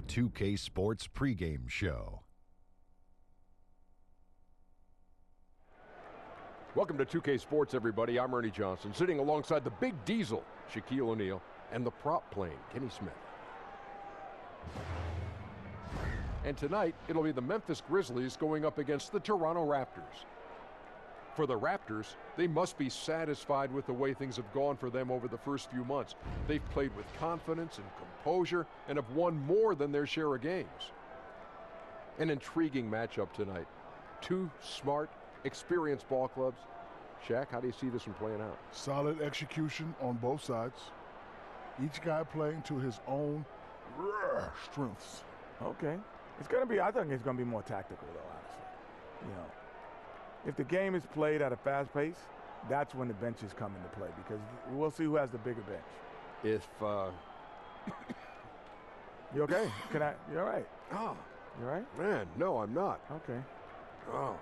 the 2K Sports pregame show. Welcome to 2K Sports, everybody. I'm Ernie Johnson, sitting alongside the big diesel, Shaquille O'Neal, and the prop plane, Kenny Smith. And tonight, it'll be the Memphis Grizzlies going up against the Toronto Raptors. For the Raptors, they must be satisfied with the way things have gone for them over the first few months. They've played with confidence and composure and have won more than their share of games. An intriguing matchup tonight. Two smart, experienced ball clubs. Shaq, how do you see this one playing out? Solid execution on both sides. Each guy playing to his own strengths. Okay. It's going to be, I think it's going to be more tactical, though, honestly. You know, if the game is played at a fast pace, that's when the benches come into play, because we'll see who has the bigger bench. If, You okay? You all right? Oh. You all right? Man, no, I'm not. Okay. Oh.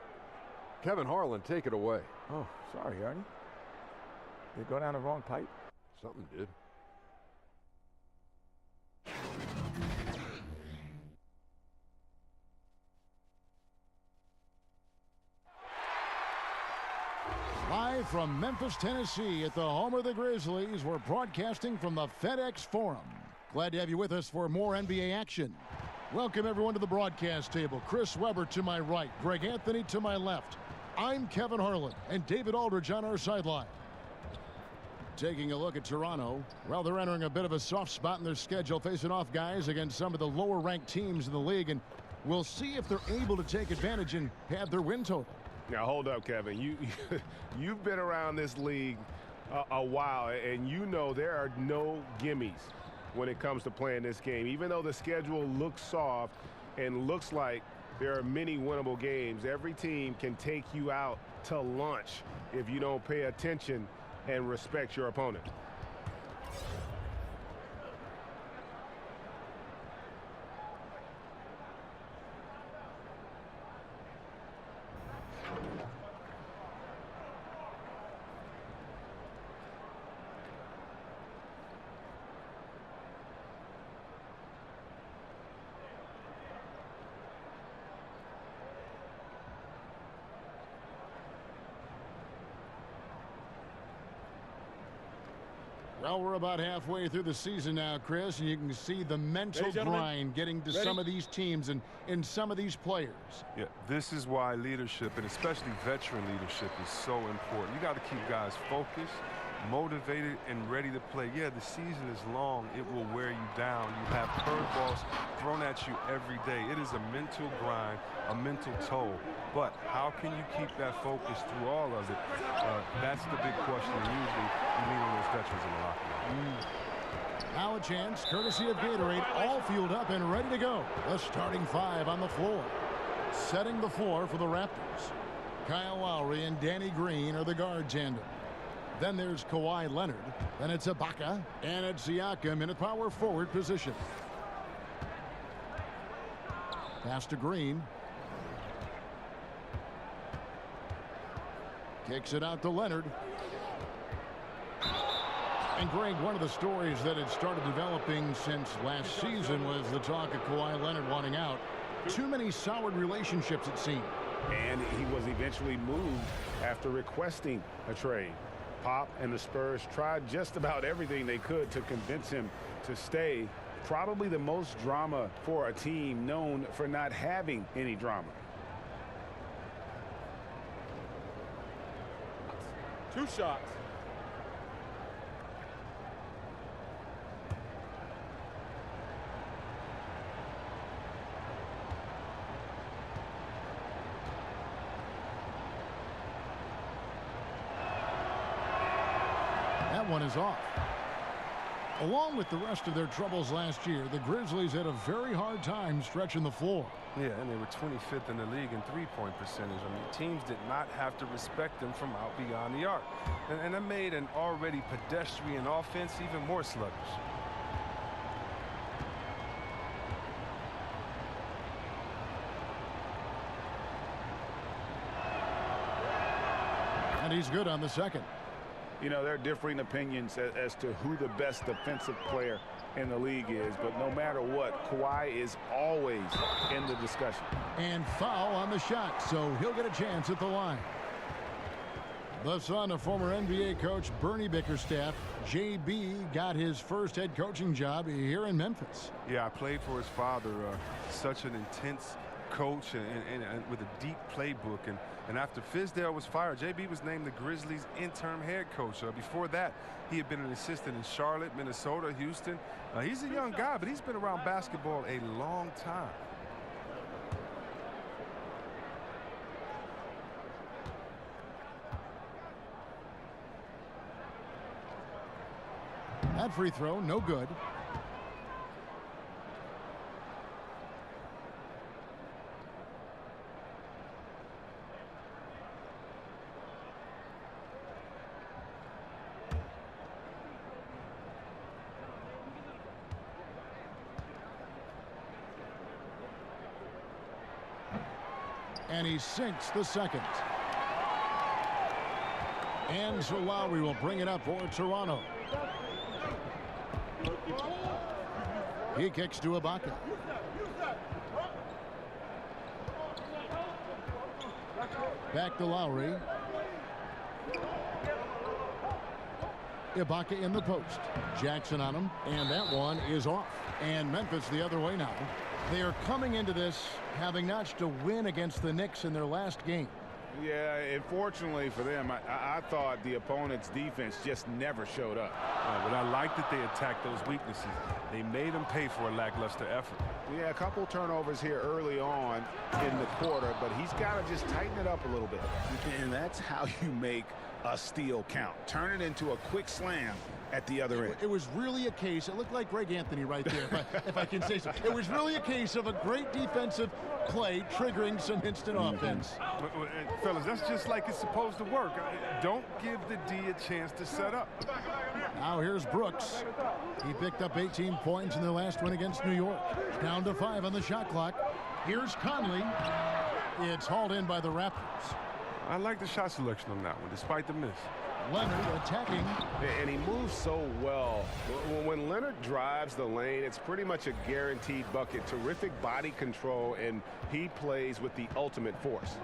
Kevin Harlan, take it away. Oh, sorry, Ernie. Did it go down the wrong pipe? Something did. Live from Memphis, Tennessee, at the home of the Grizzlies, we're broadcasting from the FedEx Forum. Glad to have you with us for more NBA action. Welcome, everyone, to the broadcast table. Chris Webber to my right, Greg Anthony to my left. I'm Kevin Harlan, and David Aldridge on our sideline. Taking a look at Toronto, well, they're entering a bit of a soft spot in their schedule, facing off guys against some of the lower-ranked teams in the league, and we'll see if they're able to take advantage and have their win total. Now, hold up, Kevin. You've been around this league a while, and you know there are no gimmies when it comes to playing this game. Even though the schedule looks soft and looks like there are many winnable games, every team can take you out to lunch if you don't pay attention and respect your opponent. Well, we're about halfway through the season now, Chris, and you can see the mental grind getting to some of these teams and some of these players. Yeah, this is why leadership, and especially veteran leadership, is so important. You got to keep guys focused, motivated, and ready to play. Yeah, the season is long. It will wear you down. You have curveballs thrown at you every day. It is a mental grind, a mental toll. But how can you keep that focus through all of it? That's the big question. Usually, you lean on those veterans in the locker room. Now a chance, courtesy of Gatorade, all fueled up and ready to go. The starting five on the floor. Setting the floor for the Raptors. Kyle Lowry and Danny Green are the guard tandem. Then there's Kawhi Leonard. Then it's Ibaka. And it's Siakam in a power forward position. Pass to Green. Kicks it out to Leonard. And Greg, one of the stories that had started developing since last season was the talk of Kawhi Leonard wanting out. Too many soured relationships, it seemed. And he was eventually moved after requesting a trade. Pop and the Spurs tried just about everything they could to convince him to stay. Probably the most drama for a team known for not having any drama. Two shots. That one is off. Along with the rest of their troubles last year, the Grizzlies had a very hard time stretching the floor. Yeah, and they were 25th in the league in three-point percentage. I mean, teams did not have to respect them from out beyond the arc. And that made an already pedestrian offense even more sluggish. And he's good on the second. You know, there are differing opinions as to who the best defensive player in the league is, but no matter what, Kawhi is always in the discussion. And foul on the shot, so he'll get a chance at the line. The son of former NBA coach Bernie Bickerstaff, JB got his first head coaching job here in Memphis. Yeah, I played for his father, such an intense coach and with a deep playbook. And after Fizdale was fired, JB was named the Grizzlies interim head coach. Before that, he had been an assistant in Charlotte, Minnesota, Houston. He's a young guy, but he's been around basketball a long time. That free throw, no good. And he sinks the second. And so Lowry will bring it up for Toronto. He kicks to Ibaka. Back to Lowry. Ibaka in the post. Jackson on him, and that one is off. And Memphis the other way now. They are coming into this having notched a win against the Knicks in their last game. Yeah, unfortunately for them, I thought the opponent's defense just never showed up. But I like that they attacked those weaknesses. They made them pay for a lackluster effort. Yeah, a couple turnovers here early on in the quarter, but he's got to just tighten it up a little bit. And that's how you make a steal count. Turn it into a quick slam at the other end. It was really a case, it looked like Greg Anthony right there, if I can say so. It was really a case of a great defensive play triggering some instant offense. Fellas, that's just like it's supposed to work. Don't give the D a chance to set up. Now here's Brooks. He picked up 18 points in their last win against New York. Down to 5 on the shot clock. Here's Conley. It's hauled in by the Raptors. I like the shot selection on that one, despite the miss. Leonard attacking. And he moves so well. When Leonard drives the lane, it's pretty much a guaranteed bucket. Terrific body control, and he plays with the ultimate force.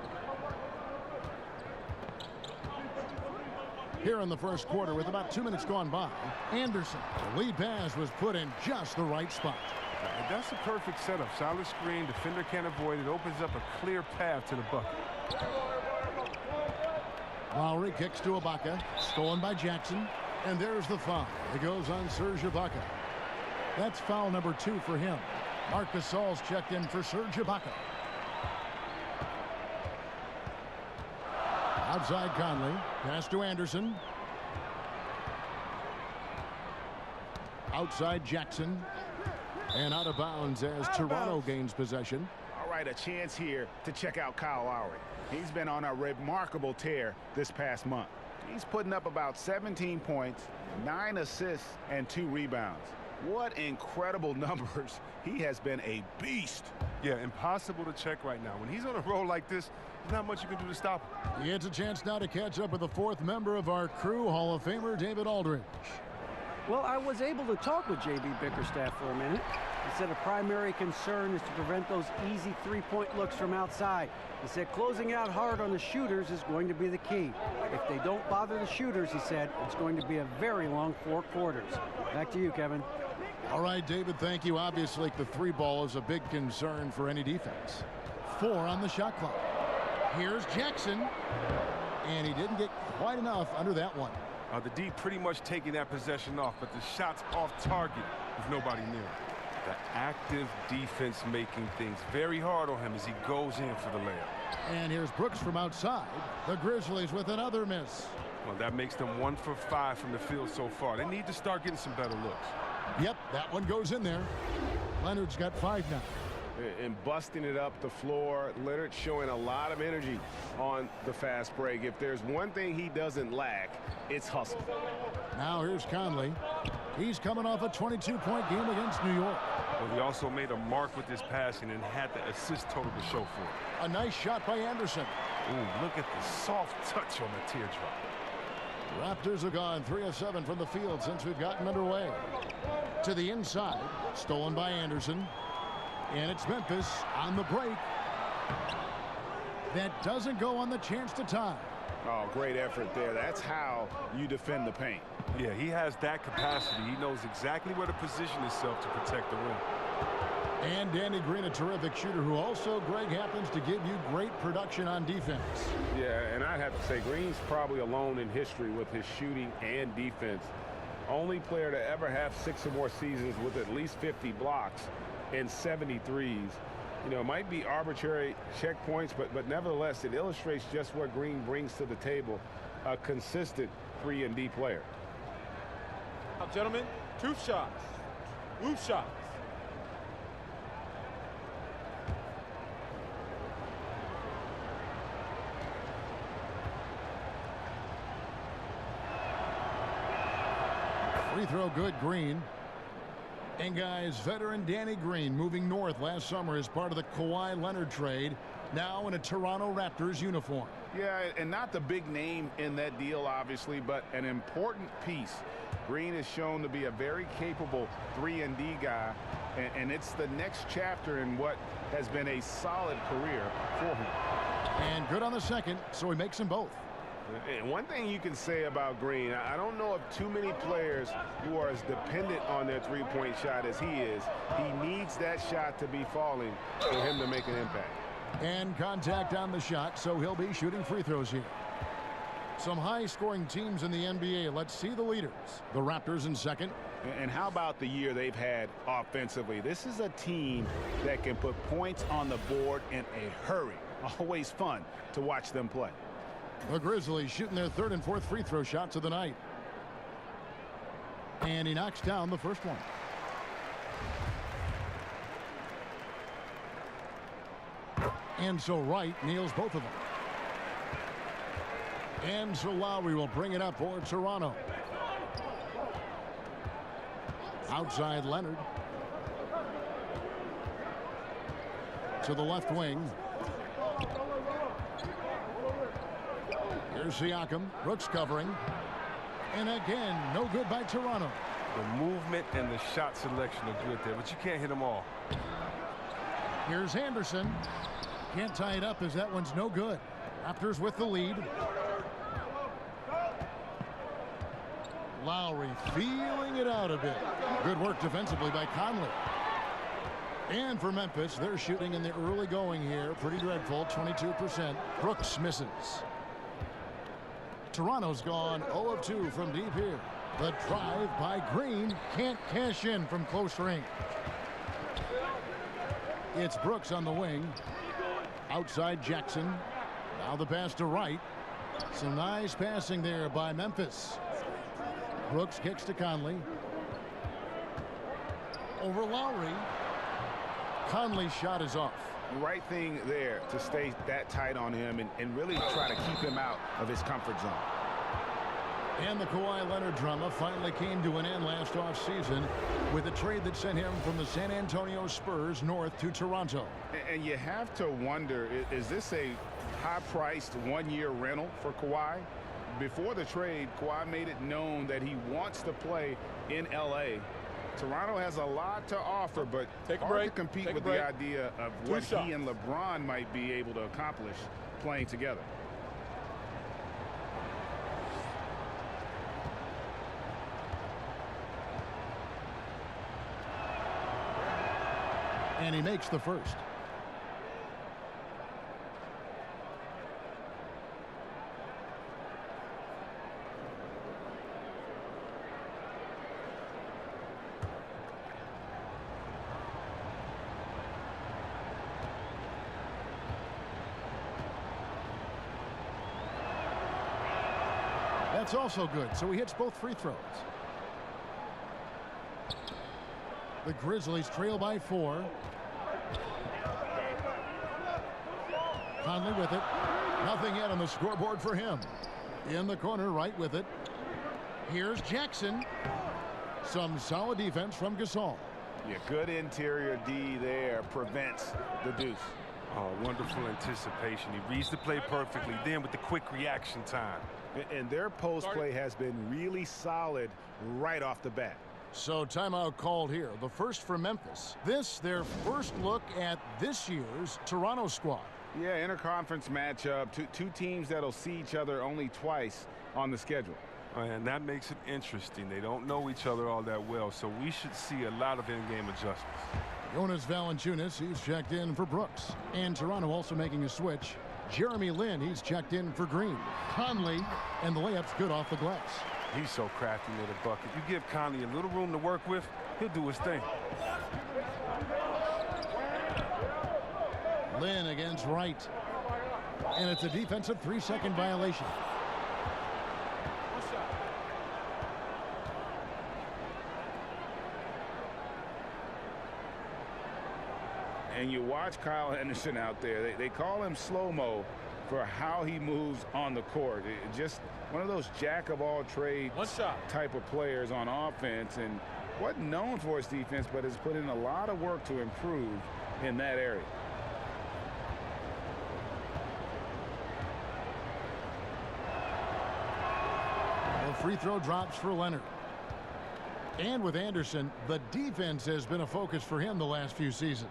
Here in the first quarter with about 2 minutes gone by, Anderson, the lead pass was put in just the right spot. That's a perfect setup. Solid screen, defender can't avoid it. Opens up a clear path to the bucket. Lowry kicks to Ibaka, stolen by Jackson, and there's the foul. It goes on Serge Ibaka. That's foul number 2 for him. Marc Gasol's checked in for Serge Ibaka. Outside Conley, pass to Anderson. Outside Jackson, and out of bounds as Toronto gains possession. All right, a chance here to check out Kyle Lowry. He's been on a remarkable tear this past month. He's putting up about 17 points, 9 assists, and 2 rebounds. What incredible numbers. He has been a beast. Yeah, impossible to check right now. When he's on a roll like this, there's not much you can do to stop him. He gets a chance now to catch up with the 4th member of our crew, Hall of Famer David Aldridge. Well, I was able to talk with JB Bickerstaff for a minute. He said a primary concern is to prevent those easy three-point looks from outside. He said closing out hard on the shooters is going to be the key. If they don't bother the shooters, he said, it's going to be a very long 4 quarters. Back to you, Kevin. All right, David, thank you. Obviously, the 3 ball is a big concern for any defense. 4 on the shot clock. Here's Jackson, and he didn't get quite enough under that one. The D pretty much taking that possession off, but the shot's off target with nobody near him. The active defense making things very hard on him as he goes in for the layup. And here's Brooks from outside. The Grizzlies with another miss. Well, that makes them 1 for 5 from the field so far. They need to start getting some better looks. Yep, that one goes in there. Leonard's got 5 now. And busting it up the floor. Leonard showing a lot of energy on the fast break. If there's one thing he doesn't lack, it's hustle. Now here's Conley. He's coming off a 22-point game against New York. Well, he also made a mark with his passing and had the assist total to show for it. A nice shot by Anderson. Ooh, look at the soft touch on the teardrop. Raptors have gone 3 of 7 from the field since we've gotten underway. To the inside. Stolen by Anderson. And it's Memphis on the break. That doesn't go on the chance to tie. Oh, great effort there. That's how you defend the paint. Yeah, he has that capacity. He knows exactly where to position himself to protect the rim. And Danny Green, a terrific shooter who also, Greg, happens to give you great production on defense. Yeah, and I'd have to say Green's probably alone in history with his shooting and defense. Only player to ever have 6 or more seasons with at least 50 blocks and 73s. You know, it might be arbitrary checkpoints, but nevertheless, it illustrates just what Green brings to the table, a consistent 3-and-D player. Now, gentlemen, 2 shots. Woo shots. Free throw good, Green. And guys, veteran Danny Green moving north last summer as part of the Kawhi Leonard trade, now in a Toronto Raptors uniform. Yeah, and not the big name in that deal, obviously, but an important piece. Green is shown to be a very capable 3-and-D guy, and it's the next chapter in what has been a solid career for him. And good on the second, so he makes them both. And one thing you can say about Green, I don't know of too many players who are as dependent on their three-point shot as he is. He needs that shot to be falling for him to make an impact. And contact on the shot, so he'll be shooting free throws here. Some high-scoring teams in the NBA. Let's see the leaders. The Raptors in second. And how about the year they've had offensively? This is a team that can put points on the board in a hurry. Always fun to watch them play. The Grizzlies shooting their 3rd and 4th free throw shots of the night. And he knocks down the first one. And so Wright nails both of them. And so Lowry will bring it up for Toronto. Outside Leonard. To the left wing. Here's Siakam. Brooks covering. And again, no good by Toronto. The movement and the shot selection are good there, but you can't hit them all. Here's Anderson. Can't tie it up as that one's no good. Raptors with the lead. Lowry feeling it out a bit. Good work defensively by Conley. And for Memphis, they're shooting in the early going here. Pretty dreadful, 22%. Brooks misses. Toronto's gone 0 of 2 from deep here. The drive by Green can't cash in from close range. It's Brooks on the wing. Outside Jackson. Now the pass to Wright. Some nice passing there by Memphis. Brooks kicks to Conley. Over Lowry. Conley's shot is off. Right thing there to stay that tight on him and really try to keep him out of his comfort zone. And the Kawhi Leonard drama finally came to an end last offseason with a trade that sent him from the San Antonio Spurs north to Toronto. And you have to wonder, is this a high-priced one-year rental for Kawhi? Before the trade, Kawhi made it known that he wants to play in L.A. Toronto has a lot to offer, but hard to compete with the idea of what he and LeBron might be able to accomplish playing together. And he makes the first. That's also good, so he hits both free throws. The Grizzlies trail by 4. Conley with it. Nothing yet on the scoreboard for him. In the corner, right with it. Here's Jackson. Some solid defense from Gasol. Yeah, good interior D there prevents the deuce. Oh, wonderful anticipation. He reads the play perfectly, then with the quick reaction time. And their post play has been really solid right off the bat. So timeout called here. The first for Memphis. This, their first look at this year's Toronto squad. Yeah, interconference matchup. Two teams that'll see each other only twice on the schedule. And that makes it interesting. They don't know each other all that well, so we should see a lot of in-game adjustments. Jonas Valanciunas, he's checked in for Brooks. And Toronto also making a switch. Jeremy Lin, he's checked in for Green. Conley, and the layup's good off the glass. He's so crafty near the bucket. You give Conley a little room to work with, he'll do his thing. Lin against Wright. And it's a defensive 3-second violation. And you watch Kyle Henderson out there. They call him slow-mo for how he moves on the court. Just one of those jack-of-all-trades type of players on offense, and wasn't known for his defense, but has put in a lot of work to improve in that area. The free throw drops for Leonard. And with Anderson, the defense has been a focus for him the last few seasons.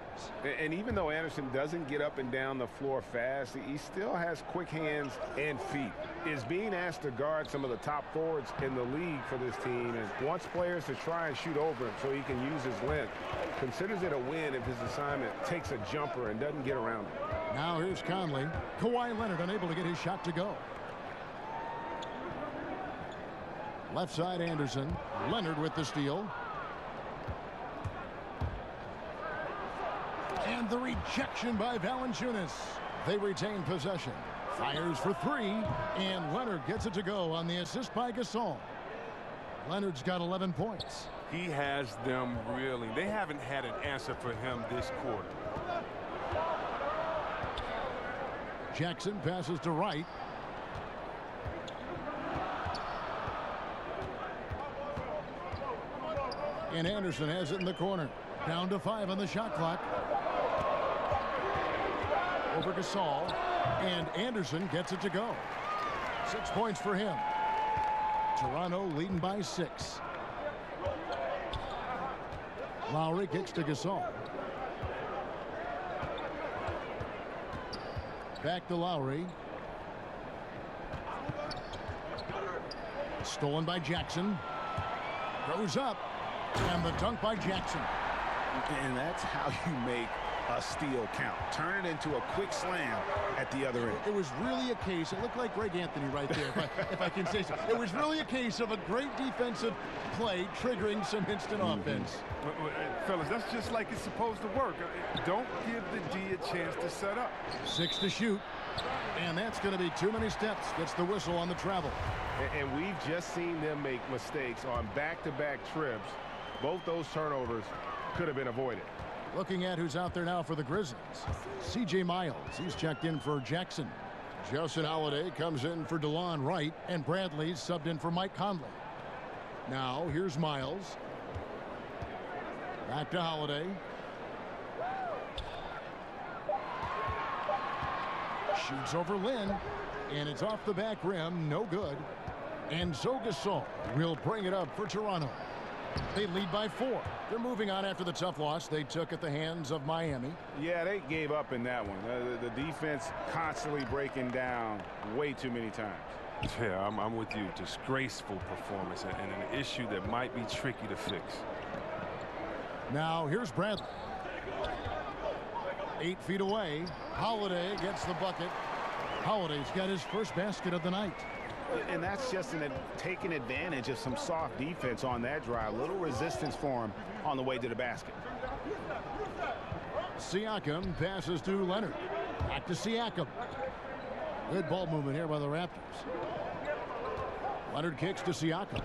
And even though Anderson doesn't get up and down the floor fast, he still has quick hands and feet. Is being asked to guard some of the top forwards in the league for this team and wants players to try and shoot over him so he can use his length. Considers it a win if his assignment takes a jumper and doesn't get around him. Now here's Conley. Kawhi Leonard unable to get his shot to go. Left side Anderson. Leonard with the steal. And the rejection by Valanciunas. They retain possession. Fires for three. And Leonard gets it to go on the assist by Gasol. Leonard's got 11 points. He has them reeling. They haven't had an answer for him this quarter. Jackson passes to Wright. And Anderson has it in the corner. Down to 5 on the shot clock. Over Gasol. And Anderson gets it to go. 6 points for him. Toronto leading by 6. Lowry kicks to Gasol. Back to Lowry. Stolen by Jackson. Goes up. And the dunk by Jackson. And that's how you make a steal count. Turn it into a quick slam at the other end. It was really a case, it looked like Greg Anthony right there, if I can say so. It was really a case of a great defensive play triggering some instant offense. Fellas, that's just like it's supposed to work. Don't give the D a chance to set up. 6 to shoot. And that's going to be too many steps. Gets the whistle on the travel. And we've just seen them make mistakes on back-to-back trips. Both those turnovers could have been avoided. Looking at who's out there now for the Grizzlies. C.J. Miles, he's checked in for Jackson. Justin Holiday comes in for DeLon Wright, and Bradley's subbed in for Mike Conley. Now, here's Miles. Back to Holiday. Shoots over Lin, and it's off the back rim, no good. And so Gasol will bring it up for Toronto. They lead by 4. They're moving on after the tough loss they took at the hands of Miami. Yeah, they gave up in that one. The defense constantly breaking down way too many times. Yeah, I'm with you. Disgraceful performance and an issue that might be tricky to fix. Now here's Bradley. 8 feet away. Holiday gets the bucket. Holiday's got his first basket of the night. And that's just taking advantage of some soft defense on that drive. Little resistance for him on the way to the basket. Siakam passes to Leonard. Back to Siakam. Good ball movement here by the Raptors. Leonard kicks to Siakam.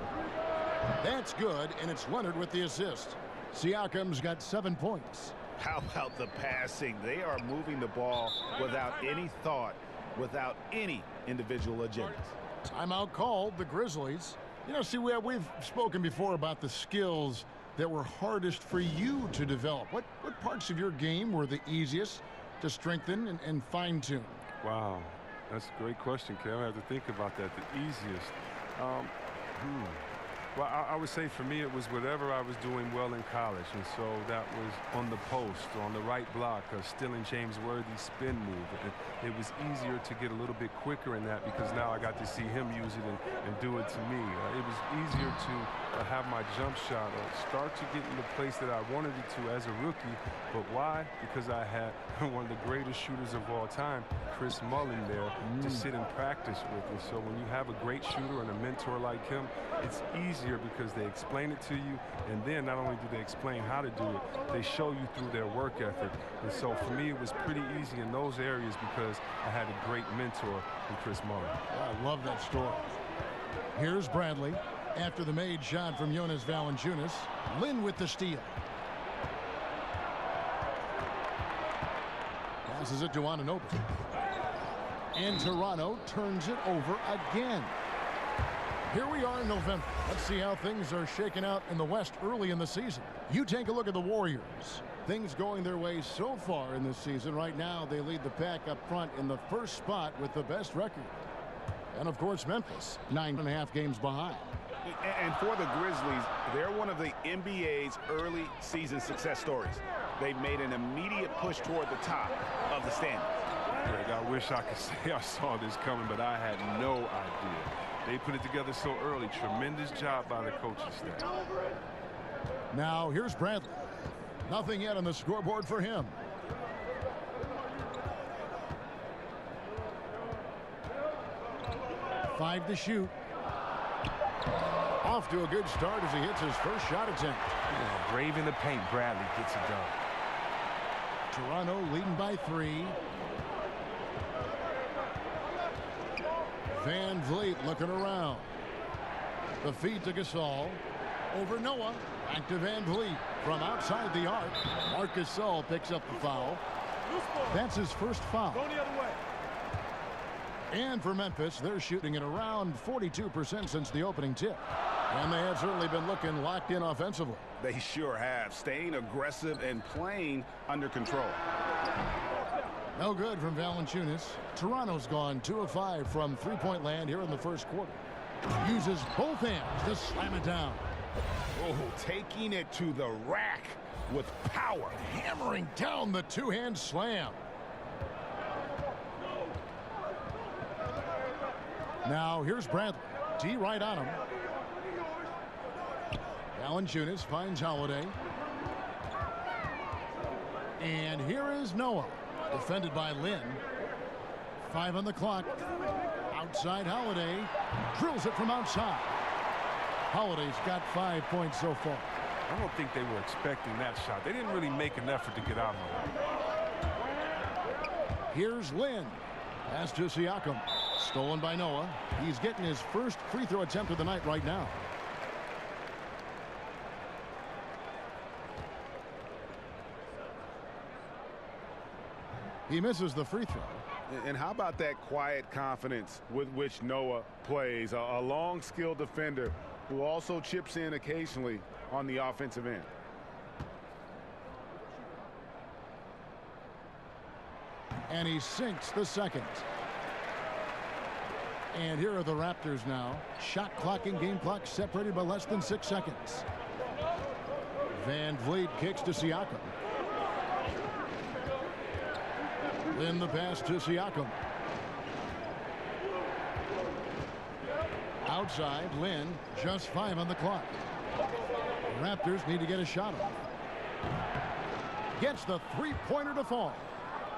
That's good, and it's Leonard with the assist. Siakam's got 7 points. How about the passing? They are moving the ball without any thought, without any individual agendas. Timeout called, the Grizzlies. You know, see, we've spoken before about the skills that were hardest for you to develop. What parts of your game were the easiest to strengthen and fine-tune? Wow, that's a great question, Kev. I have to think about that. The easiest. Well, I would say for me it was whatever I was doing well in college, and so that was on the post, on the right block, stealing James Worthy's spin move. It was easier to get a little bit quicker in that because now I got to see him use it and do it to me. It was easier to have my jump shot start to get in the place that I wanted it to as a rookie. But why? Because I had one of the greatest shooters of all time, Chris Mullin, there to sit and practice with. And so when you have a great shooter and a mentor like him, it's easier because they explain it to you, and then not only do they explain how to do it, they show you through their work ethic. And so for me, it was pretty easy in those areas because I had a great mentor in Chris Mullin. I love that story. Here's Bradley. After the made shot from Jonas Valanciunas, Lynn with the steal. Passes it to Anunoby. And Toronto turns it over again. Here we are in November. Let's see how things are shaking out in the West early in the season. You take a look at the Warriors. Things going their way so far in this season. Right now, they lead the pack up front in the first spot with the best record. And, of course, Memphis, 9.5 games behind. And for the Grizzlies, they're one of the NBA's early season success stories. They've made an immediate push toward the top of the standings. Greg, I wish I could say I saw this coming, but I had no idea. They put it together so early. Tremendous job by the coaching staff. Now, here's Bradley. Nothing yet on the scoreboard for him. Five to shoot. Off to a good start as he hits his first shot attempt. Yeah, brave in the paint, Bradley gets it done. Toronto leading by 3. Van Vliet looking around. The feed to Gasol. Over Noah. Back to Van Vliet. From outside the arc. Marc Gasol picks up the foul. That's his first foul. Going the other way. And for Memphis, they're shooting at around 42% since the opening tip. And they have certainly been looking locked in offensively. They sure have, staying aggressive and playing under control. No good from Valanciunas. Toronto's gone 2 of 5 from three-point land here in the first quarter. Uses both hands to slam it down. Oh, taking it to the rack with power. Hammering down the two-hand slam. Now here's Bradley. D right on him. Valanciunas finds Holiday. And here is Noah. Defended by Lynn. 5 on the clock. Outside Holiday. Drills it from outside. Holiday's got 5 points so far. I don't think they were expecting that shot. They didn't really make an effort to get out on it. Here's Lynn. Pass to Siakam. Stolen by Noah. He's getting his first free throw attempt of the night right now. He misses the free throw. And how about that quiet confidence with which Noah plays? A long, skilled defender who also chips in occasionally on the offensive end. And he sinks the second. And here are the Raptors now. Shot clock and game clock separated by less than 6 seconds. Van Vliet kicks to Siakam. Then the pass to Siakam. Outside, Lynn, just 5 on the clock. The Raptors need to get a shot off. Gets the three-pointer to fall.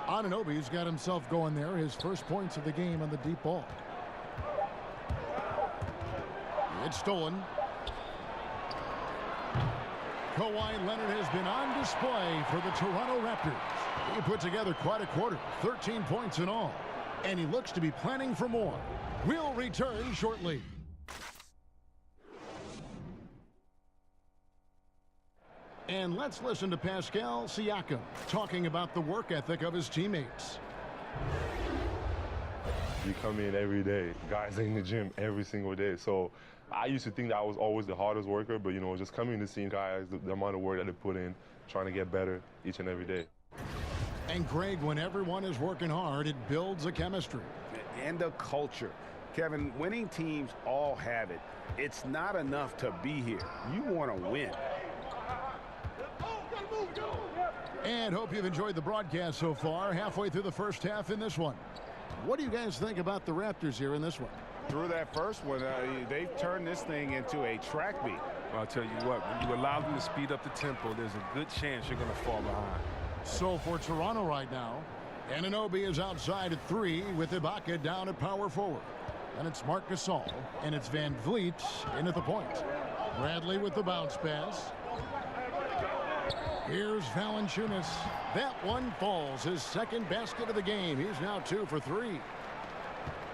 Anunoby's got himself going there. His first points of the game on the deep ball. It's stolen. Kawhi Leonard has been on display for the Toronto Raptors. He put together quite a quarter, 13 points in all. And he looks to be planning for more. We'll return shortly. And let's listen to Pascal Siakam talking about the work ethic of his teammates. You come in every day. Guys in the gym every single day. So I used to think that I was always the hardest worker, but, you know, just coming to see guys, the amount of work that they put in, trying to get better each and every day. And, Greg, when everyone is working hard, it builds a chemistry. And a culture. Kevin, winning teams all have it. It's not enough to be here. You want to win. And hope you've enjoyed the broadcast so far. Halfway through the first half in this one. What do you guys think about the Raptors here in this one? Through that first one, they've turned this thing into a track meet. Well, I'll tell you what, when you allow them to speed up the tempo, there's a good chance you're going to fall behind. So for Toronto right now, Anunoby is outside at 3 with Ibaka down at power forward. And it's Marc Gasol, and it's Van Vliet in at the point. Bradley with the bounce pass. Here's Valanciunas. That one falls. His second basket of the game. He's now 2 for 3.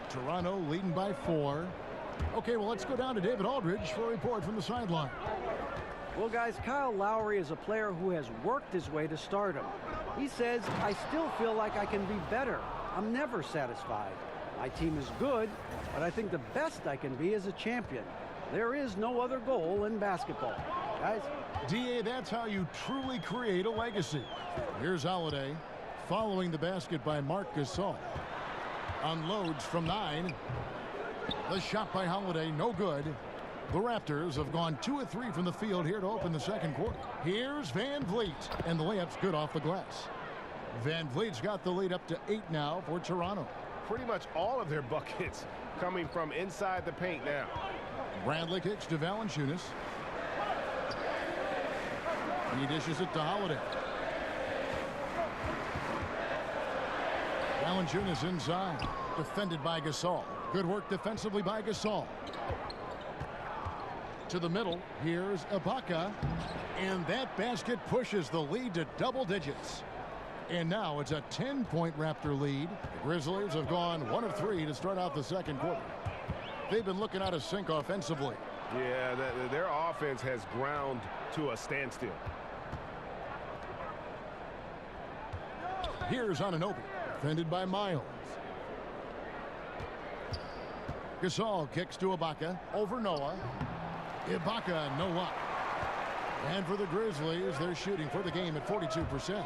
Toronto leading by 4. Okay, well, let's go down to David Aldridge for a report from the sideline. Well, guys, Kyle Lowry is a player who has worked his way to stardom. He says, I still feel like I can be better. I'm never satisfied. My team is good, but I think the best I can be is a champion. There is no other goal in basketball. Guys? D.A., that's how you truly create a legacy. Here's Holiday following the basket by Marc Gasol. Unloads from 9. The shot by Holiday, no good. The Raptors have gone 2 of 3 from the field here to open the second quarter. Here's Van Vliet, and the layup's good off the glass. Van Vliet's got the lead up to 8 now for Toronto. Pretty much all of their buckets coming from inside the paint now. Bradley kicks to Valanciunas. He dishes it to Holiday. Valanciunas inside. Defended by Gasol. Good work defensively by Gasol. To the middle. Here's Ibaka. And that basket pushes the lead to double digits. And now it's a 10-point Raptor lead. The Grizzlies have gone 1 of 3 to start out the second quarter. They've been looking out of sync offensively. Yeah, their offense has ground to a standstill. Here's Anunoby, defended by Miles. Gasol kicks to Ibaka, over Noah. Ibaka, no luck. And for the Grizzlies, they're shooting for the game at 42%.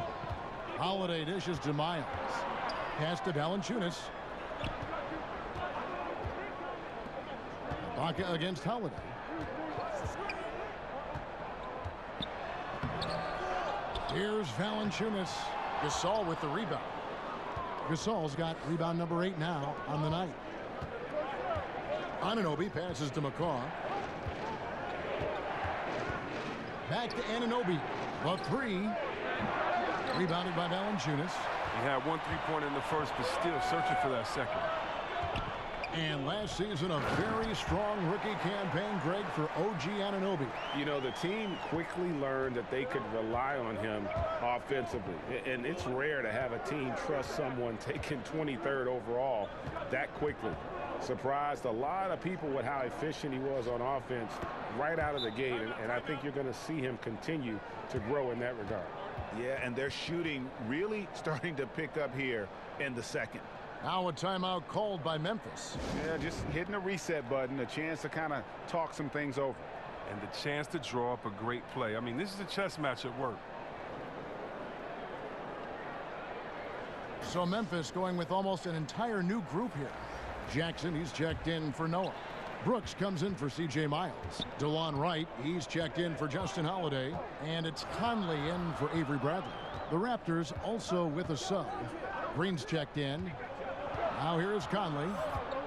Holiday dishes to Miles. Pass to Valanciunas. Ibaka against Holiday. Here's Valanciunas. Gasol with the rebound. Gasol's got rebound number 8 now on the night. Anunoby passes to McCaw. Back to Anunoby. The 3. Rebounded by Valanciunas. He had 1 3-pointer in the first, but still searching for that second. And last season, a very strong rookie campaign, Greg, for OG Anunoby. You know, the team quickly learned that they could rely on him offensively. And it's rare to have a team trust someone taken 23rd overall that quickly. Surprised a lot of people with how efficient he was on offense right out of the gate. And I think you're going to see him continue to grow in that regard. Yeah, and their shooting really starting to pick up here in the second. Now a timeout called by Memphis. Yeah, just hitting a reset button, a chance to kind of talk some things over. And the chance to draw up a great play. I mean, this is a chess match at work. So Memphis going with almost an entire new group here. Jackson, he's checked in for Noah. Brooks comes in for C.J. Miles. DeLon Wright, he's checked in for Justin Holiday. And it's Conley in for Avery Bradley. The Raptors also with a sub. Green's checked in. Now here is Conley.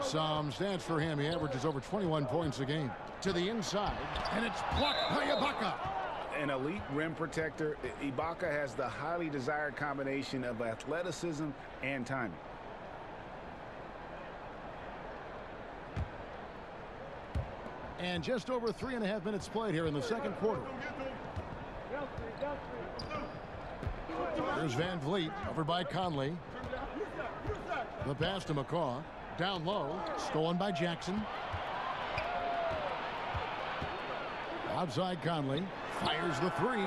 Some stats for him. He averages over 21 points a game. To the inside, and it's blocked by Ibaka. An elite rim protector. Ibaka has the highly desired combination of athleticism and timing. And just over 3.5 minutes played here in the second quarter. There's Van Vliet over by Conley. The pass to McCaw. Down low. Stolen by Jackson. Outside Conley. Fires the 3.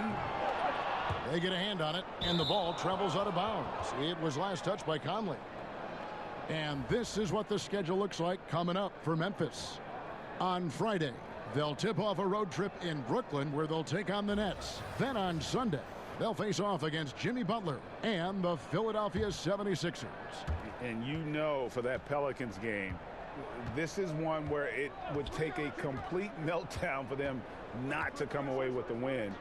They get a hand on it. And the ball travels out of bounds. It was last touched by Conley. And this is what the schedule looks like coming up for Memphis. On Friday, they'll tip off a road trip in Brooklyn where they'll take on the Nets. Then on Sunday, they'll face off against Jimmy Butler and the Philadelphia 76ers. And you know for that Pelicans game, This is one where it would take a complete meltdown for them not to come away with the win.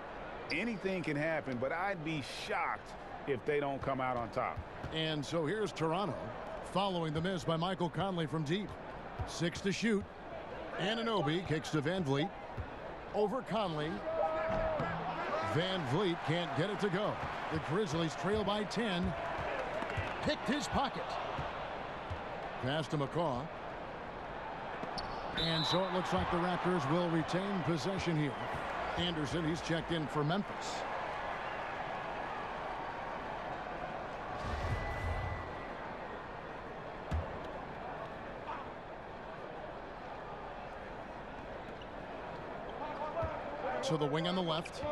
Anything can happen, but I'd be shocked if they don't come out on top. And so here's Toronto following the miss by Michael Conley from deep. 6 to shoot. Anunoby kicks to Van Vliet. Over Conley. Van Vliet can't get it to go. The Grizzlies trail by 10. Picked his pocket. Pass to McCaw. And so it looks like the Raptors will retain possession here. Anderson, he's checked in for Memphis. To the wing on the left.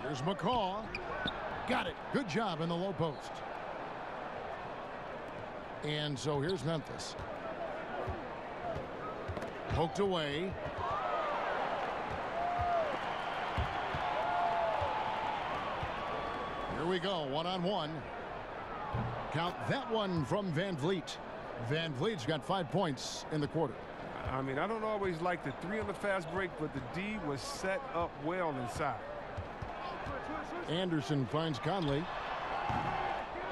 Here's McCaw. Got it. Good job in the low post. And so here's Memphis. Poked away. Here we go, one-on-one. Count that one from Van Vliet. Van Vliet's got 5 points in the quarter. I mean, I don't always like the 3 on the fast break, but the D was set up well inside. Anderson finds Conley.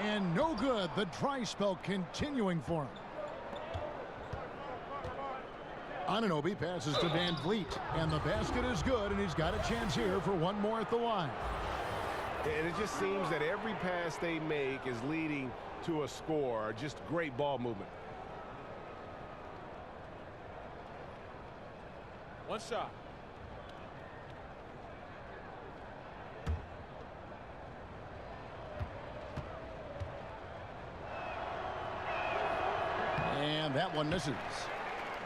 And no good. The dry spell continuing for him. Anunoby passes to Van Vliet. And the basket is good, and he's got a chance here for one more at the line. And it just seems that every pass they make is leading to a score. Just great ball movement. One shot. And that one misses.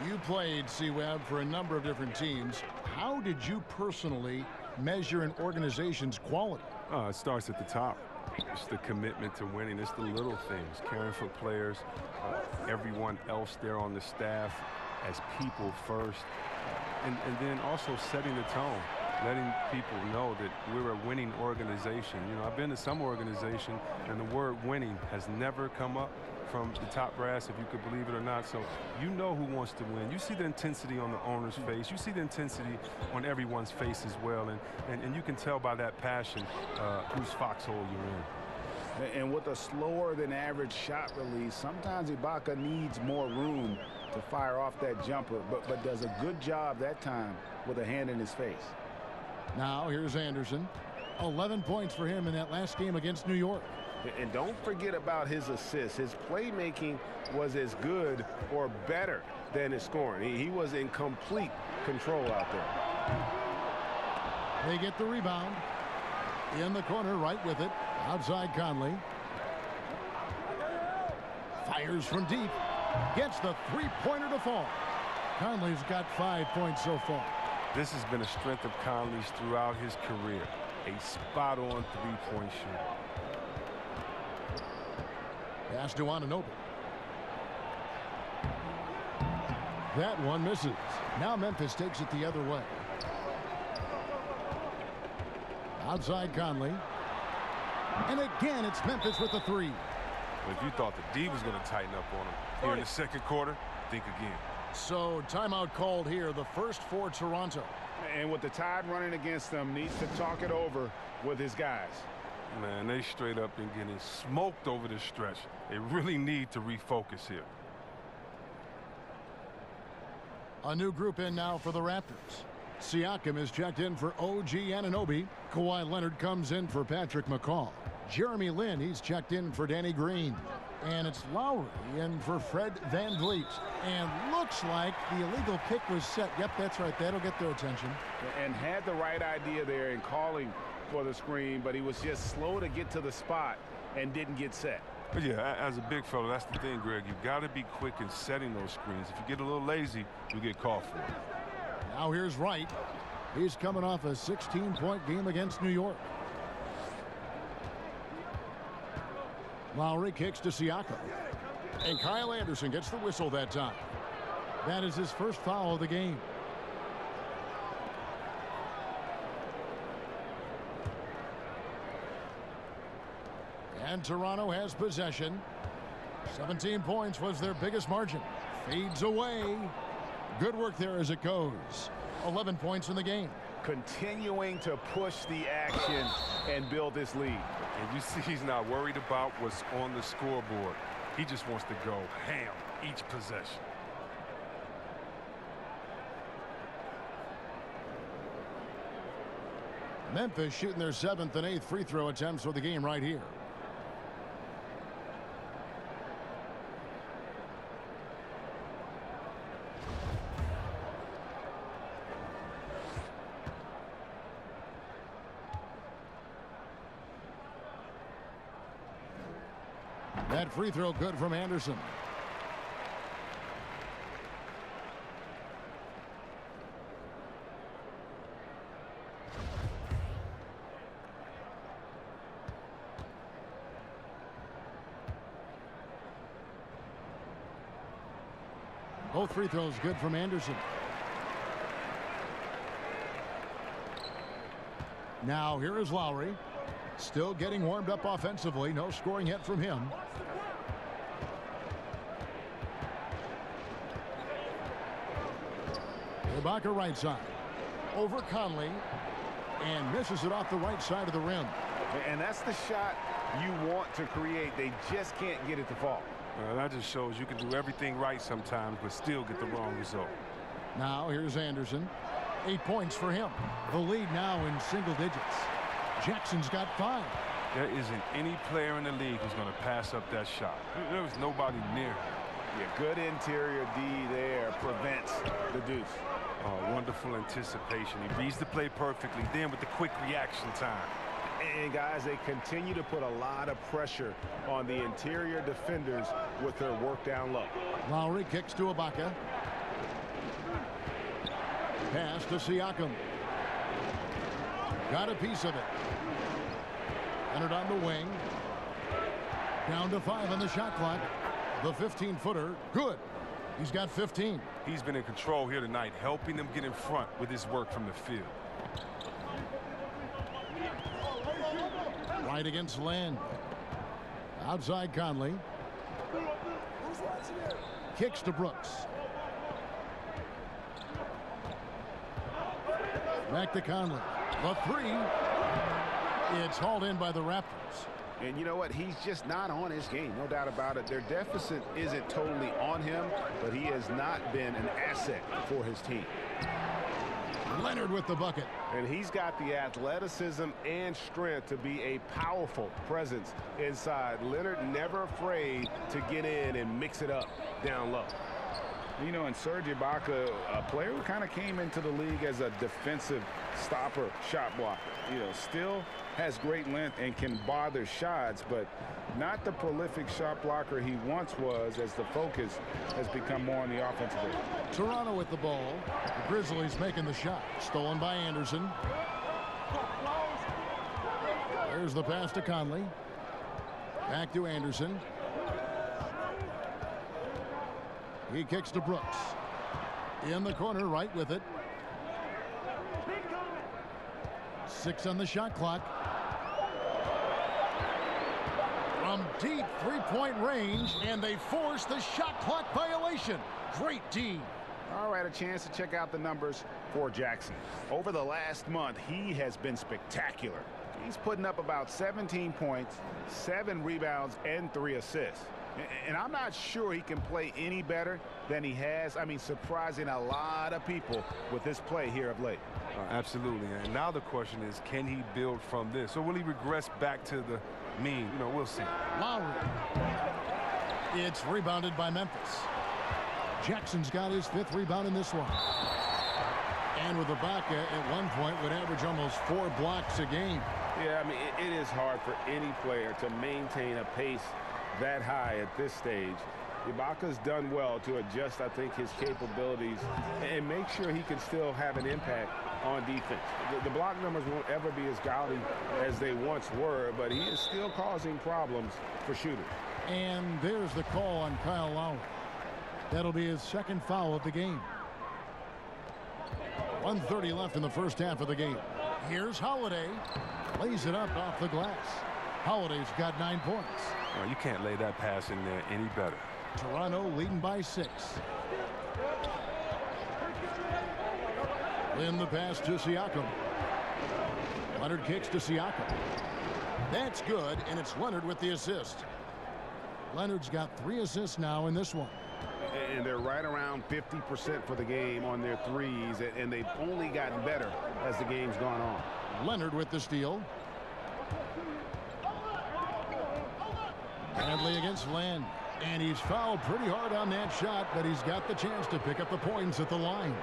You played, C-Web, for a number of different teams. How did you personally measure an organization's quality? It starts at the top. It's the commitment to winning. It's the little things, caring for players, everyone else there on the staff as people first, and then also setting the tone, letting people know that we're a winning organization. You know, I've been to some organization, and the word winning has never come up from the top brass, if you could believe it or not. So you know who wants to win. You see the intensity on the owner's face. You see the intensity on everyone's face as well. And you can tell by that passion whose foxhole you're in. And with a slower than average shot release, sometimes Ibaka needs more room to fire off that jumper, but does a good job that time with a hand in his face. Now here's Anderson. 11 points for him in that last game against New York. And don't forget about his assists. His playmaking was as good or better than his scoring. He was in complete control out there. They get the rebound. In the corner, right with it. Outside Conley. Fires from deep. Gets the three-pointer to fall. Conley's got 5 points so far. This has been a strength of Conley's throughout his career. A spot-on three-point shooter. Pass to Anunoby. That one misses. Now Memphis takes it the other way. Outside Conley. And again, it's Memphis with the three. But if you thought the D was going to tighten up on him here in the second quarter, think again. So timeout called here, the first for Toronto. And with the Tide running against them, needs to talk it over with his guys. Man, they straight up been getting smoked over this stretch. They really need to refocus here. A new group in now for the Raptors. Siakam is checked in for OG Anunoby. Kawhi Leonard comes in for Patrick McCaw. Jeremy Lin, he's checked in for Danny Green. And it's Lowry in for Fred Van Vliet. And looks like the illegal kick was set. Yep, that's right. That'll get their attention. And had the right idea there in calling for the screen, but he was just slow to get to the spot and didn't get set. But yeah, as a big fella, that's the thing, Greg. You've got to be quick in setting those screens. If you get a little lazy, you get called for it. Now here's Wright. He's coming off a 16-point game against New York. Lowry kicks to Siakam. And Kyle Anderson gets the whistle that time. That is his first foul of the game. And Toronto has possession. 17 points was their biggest margin. Fades away. Good work there as it goes. 11 points in the game. Continuing to push the action and build this lead. And you see he's not worried about what's on the scoreboard. He just wants to go ham each possession. Memphis shooting their 7th and 8th free throw attempts for the game right here. That free throw good from Anderson. Both free throws good from Anderson. Now here is Lowry. Still getting warmed up offensively. No scoring yet from him. Ibaka right side. Over Conley. And misses it off the right side of the rim. And that's the shot you want to create. They just can't get it to fall. That just shows you can do everything right sometimes, but still get the wrong result. Now here's Anderson. 8 points for him. The lead now in single digits. Jackson's got 5. There isn't any player in the league who's going to pass up that shot. There was nobody near him. Yeah, good interior D there prevents the deuce. Oh, wonderful anticipation. He reads the play perfectly, then with the quick reaction time. And guys, they continue to put a lot of pressure on the interior defenders with their work down low. Lowry kicks to Ibaka. Pass to Siakam. Got a piece of it. Entered on the wing. Down to 5 on the shot clock. The 15-footer, good. He's got 15. He's been in control here tonight, helping them get in front with his work from the field. Right against Land. Outside Conley. Kicks to Brooks. Back to Conley. The 3. It's hauled in by the Raptors. And you know what? He's just not on his game. No doubt about it. Their deficit isn't totally on him, but he has not been an asset for his team. Leonard with the bucket. And he's got the athleticism and strength to be a powerful presence inside. Leonard never afraid to get in and mix it up down low. You know, and Serge Ibaka, a player who kind of came into the league as a defensive stopper, shot blocker. You know, still has great length and can bother shots, but not the prolific shot blocker he once was, as the focus has become more on the offensive end. Toronto with the ball. The Grizzlies making the shot. Stolen by Anderson. There's the pass to Conley. Back to Anderson. He kicks to Brooks. In the corner, right with it. 6 on the shot clock. From deep three-point range, and they force the shot clock violation. Great D. All right, a chance to check out the numbers for Jackson. Over the last month, he has been spectacular. He's putting up about 17 points, 7 rebounds, and 3 assists. And I'm not sure he can play any better than he has. I mean, surprising a lot of people with this play here of late. Absolutely. And now the question is, can he build from this? Or will he regress back to the mean? You know, we'll see. Lowry. It's rebounded by Memphis. Jackson's got his 5th rebound in this one. And with Ibaka at one point would average almost 4 blocks a game. Yeah, I mean, it is hard for any player to maintain a pace that high at this stage. Ibaka's done well to adjust, I think, his capabilities and make sure he can still have an impact on defense. The block numbers won't ever be as gaudy as they once were, but he is still causing problems for shooters. And there's the call on Kyle Lowry. That'll be his 2nd foul of the game. 1:30 left in the first half of the game. Here's Holiday. Lays it up off the glass. Holiday's got 9 points. Well, you can't lay that pass in there any better. Toronto leading by 6. Lynn the pass to Siakam. Leonard kicks to Siakam. That's good, and it's Leonard with the assist. Leonard's got 3 assists now in this one. And they're right around 50% for the game on their threes, and they've only gotten better as the game's gone on. Leonard with the steal. Bradley against Len. And he's fouled pretty hard on that shot, but he's got the chance to pick up the points at the line.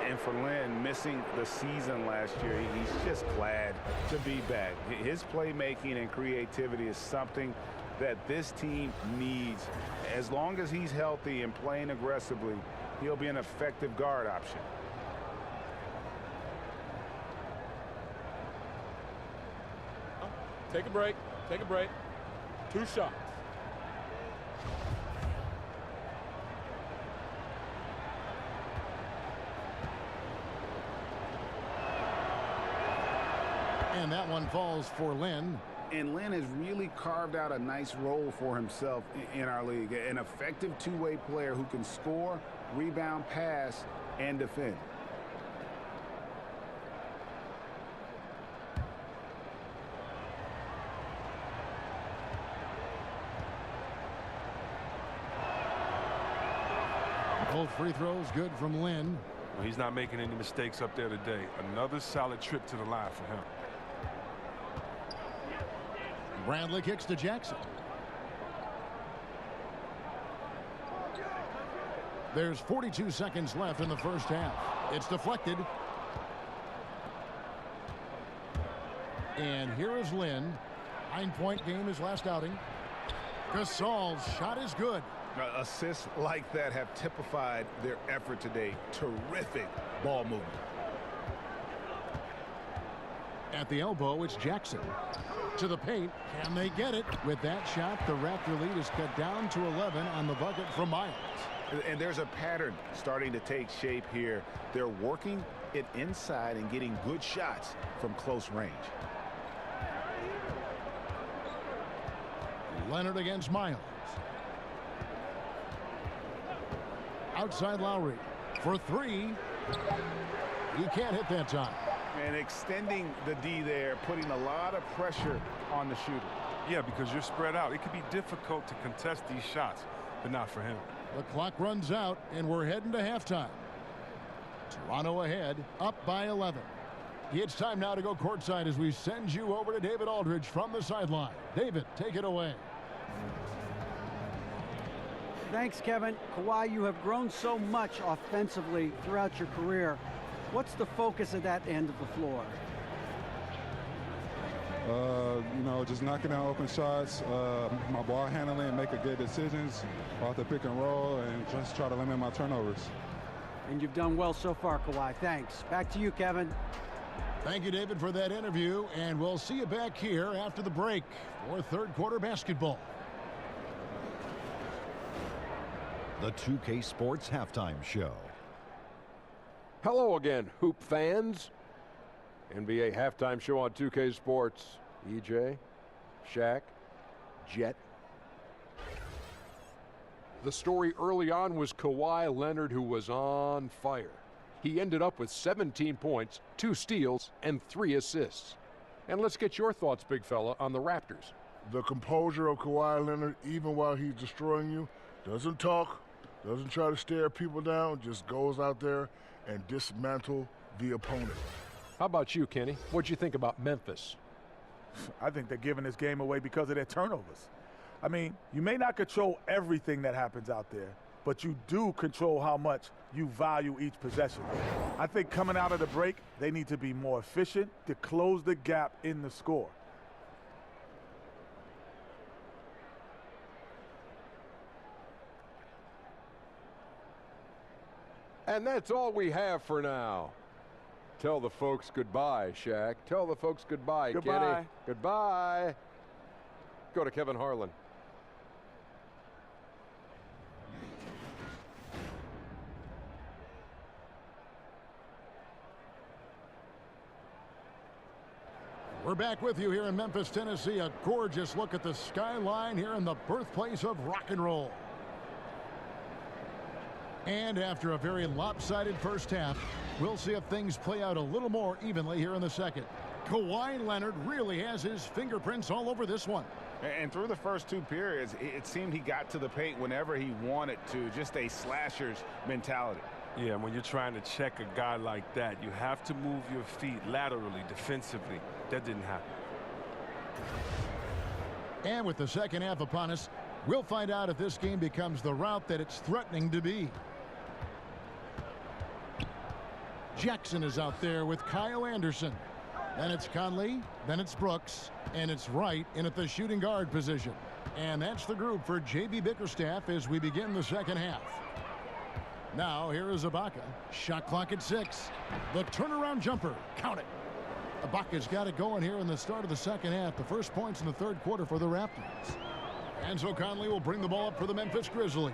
And for Len, missing the season last year, he's just glad to be back. His playmaking and creativity is something that this team needs. As long as he's healthy and playing aggressively, he'll be an effective guard option. Take a break. Take a break. 2 shots. And that one falls for Lynn. And Lynn has really carved out a nice role for himself in our league. An effective two-way player who can score, rebound, pass, and defend. Both free throws good from Lynn. Well, he's not making any mistakes up there today. Another solid trip to the line for him. Bradley kicks to Jackson. There's 42 seconds left in the first half. It's deflected. And here is Lynn. 9-point game his last outing. Gasol's shot is good. Assists like that have typified their effort today. Terrific ball movement. At the elbow, it's Jackson. To the paint. Can they get it? With that shot, the Raptor lead is cut down to 11 on the bucket from Miles. And there's a pattern starting to take shape here. They're working it inside and getting good shots from close range. Leonard against Miles. Outside Lowry for 3. He can't hit that time. And extending the D there, putting a lot of pressure on the shooter. Yeah, because you're spread out. It can be difficult to contest these shots, but not for him. The clock runs out, and we're heading to halftime. Toronto ahead, up by 11. It's time now to go courtside as we send you over to David Aldridge from the sideline. David, take it away. Thanks, Kevin. Kawhi, you have grown so much offensively throughout your career. What's the focus of that end of the floor? You know, just knocking down open shots, my ball handling, making good decisions off the pick and roll, and just try to limit my turnovers. And you've done well so far, Kawhi. Thanks. Back to you, Kevin. Thank you, David, for that interview, and we'll see you back here after the break for third quarter basketball. The 2K Sports Halftime Show. Hello again, Hoop fans. NBA Halftime Show on 2K Sports. EJ, Shaq, Jet. The story early on was Kawhi Leonard, who was on fire. He ended up with 17 points, 2 steals, and 3 assists. And let's get your thoughts, big fella, on the Raptors. The composure of Kawhi Leonard, even while he's destroying you, doesn't talk, doesn't try to stare people down, just goes out there and dismantle the opponent. How about you, Kenny? What'd you think about Memphis? I think they're giving this game away because of their turnovers. I mean, you may not control everything that happens out there, but you do control how much you value each possession. I think coming out of the break, they need to be more efficient to close the gap in the score. And that's all we have for now. Tell the folks goodbye, Shaq. Tell the folks goodbye, Goodbye. Kenny. Goodbye. Go to Kevin Harlan. We're back with you here in Memphis, Tennessee. A gorgeous look at the skyline here in the birthplace of rock and roll. And after a very lopsided first half, we'll see if things play out a little more evenly here in the second. Kawhi Leonard really has his fingerprints all over this one. And through the first 2 periods, it seemed he got to the paint whenever he wanted to. Just a slasher's mentality. Yeah, when you're trying to check a guy like that, you have to move your feet laterally, defensively. That didn't happen. And with the second half upon us, we'll find out if this game becomes the route that it's threatening to be. Jackson is out there with Kyle Anderson. Then it's Conley, then it's Brooks, and it's Wright in at the shooting guard position. And that's the group for JB Bickerstaff as we begin the second half. Now here is Ibaka. Shot clock at 6. The turnaround jumper. Count it. Ibaka's got it going here in the start of the second half. The first points in the third quarter for the Raptors. And so Conley will bring the ball up for the Memphis Grizzlies.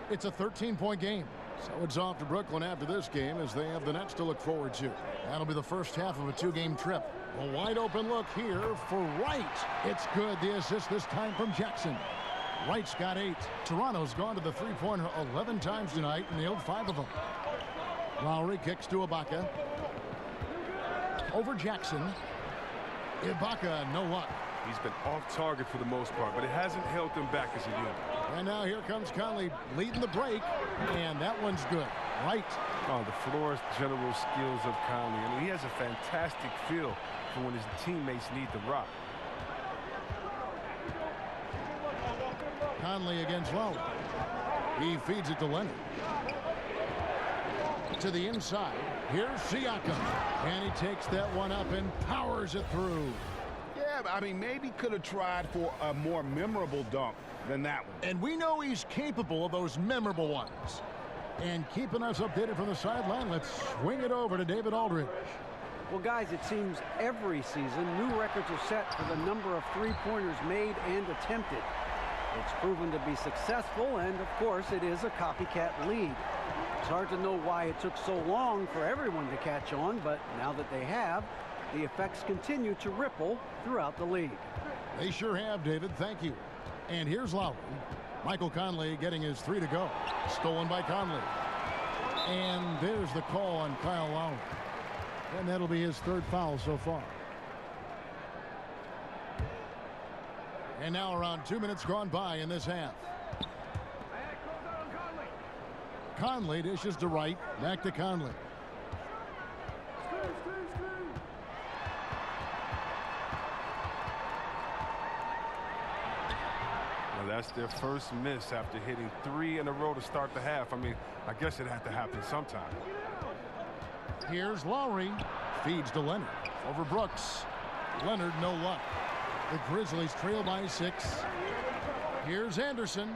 It's a 13-point game. So it's off to Brooklyn after this game as they have the Nets to look forward to. That'll be the first half of a 2-game trip. A wide open look here for Wright. It's good. The assist this time from Jackson. Wright's got 8. Toronto's gone to the three-pointer 11 times tonight and nailed 5 of them. Lowry kicks to Ibaka. Over Jackson. Ibaka, no luck. He's been off target for the most part, but it hasn't held him back as a unit. And now here comes Conley leading the break, and that one's good. Right. Oh, the floor general skills of Conley. I mean, he has a fantastic feel for when his teammates need the rock. Conley against Lowry. He feeds it to Leonard. To the inside. Here's Siakam. And he takes that one up and powers it through. Yeah, I mean, maybe could have tried for a more memorable dunk than that one. And we know he's capable of those memorable ones. And keeping us updated from the sideline, let's swing it over to David Aldridge. Well, guys, it seems every season new records are set for the number of three-pointers made and attempted. It's proven to be successful, and of course, it is a copycat league. It's hard to know why it took so long for everyone to catch on, but now that they have, the effects continue to ripple throughout the league. They sure have, David. Thank you. And here's Lowry. Michael Conley getting his 3 to go. Stolen by Conley. And there's the call on Kyle Lowry. And that'll be his 3rd foul so far. And now around 2 minutes gone by in this half. Conley dishes to Wright. Back to Conley. Well, that's their first miss after hitting 3 in a row to start the half. I mean, I guess it had to happen sometime. Here's Lowry. Feeds to Leonard. Over Brooks. Leonard, no luck. The Grizzlies trail by 6. Here's Anderson.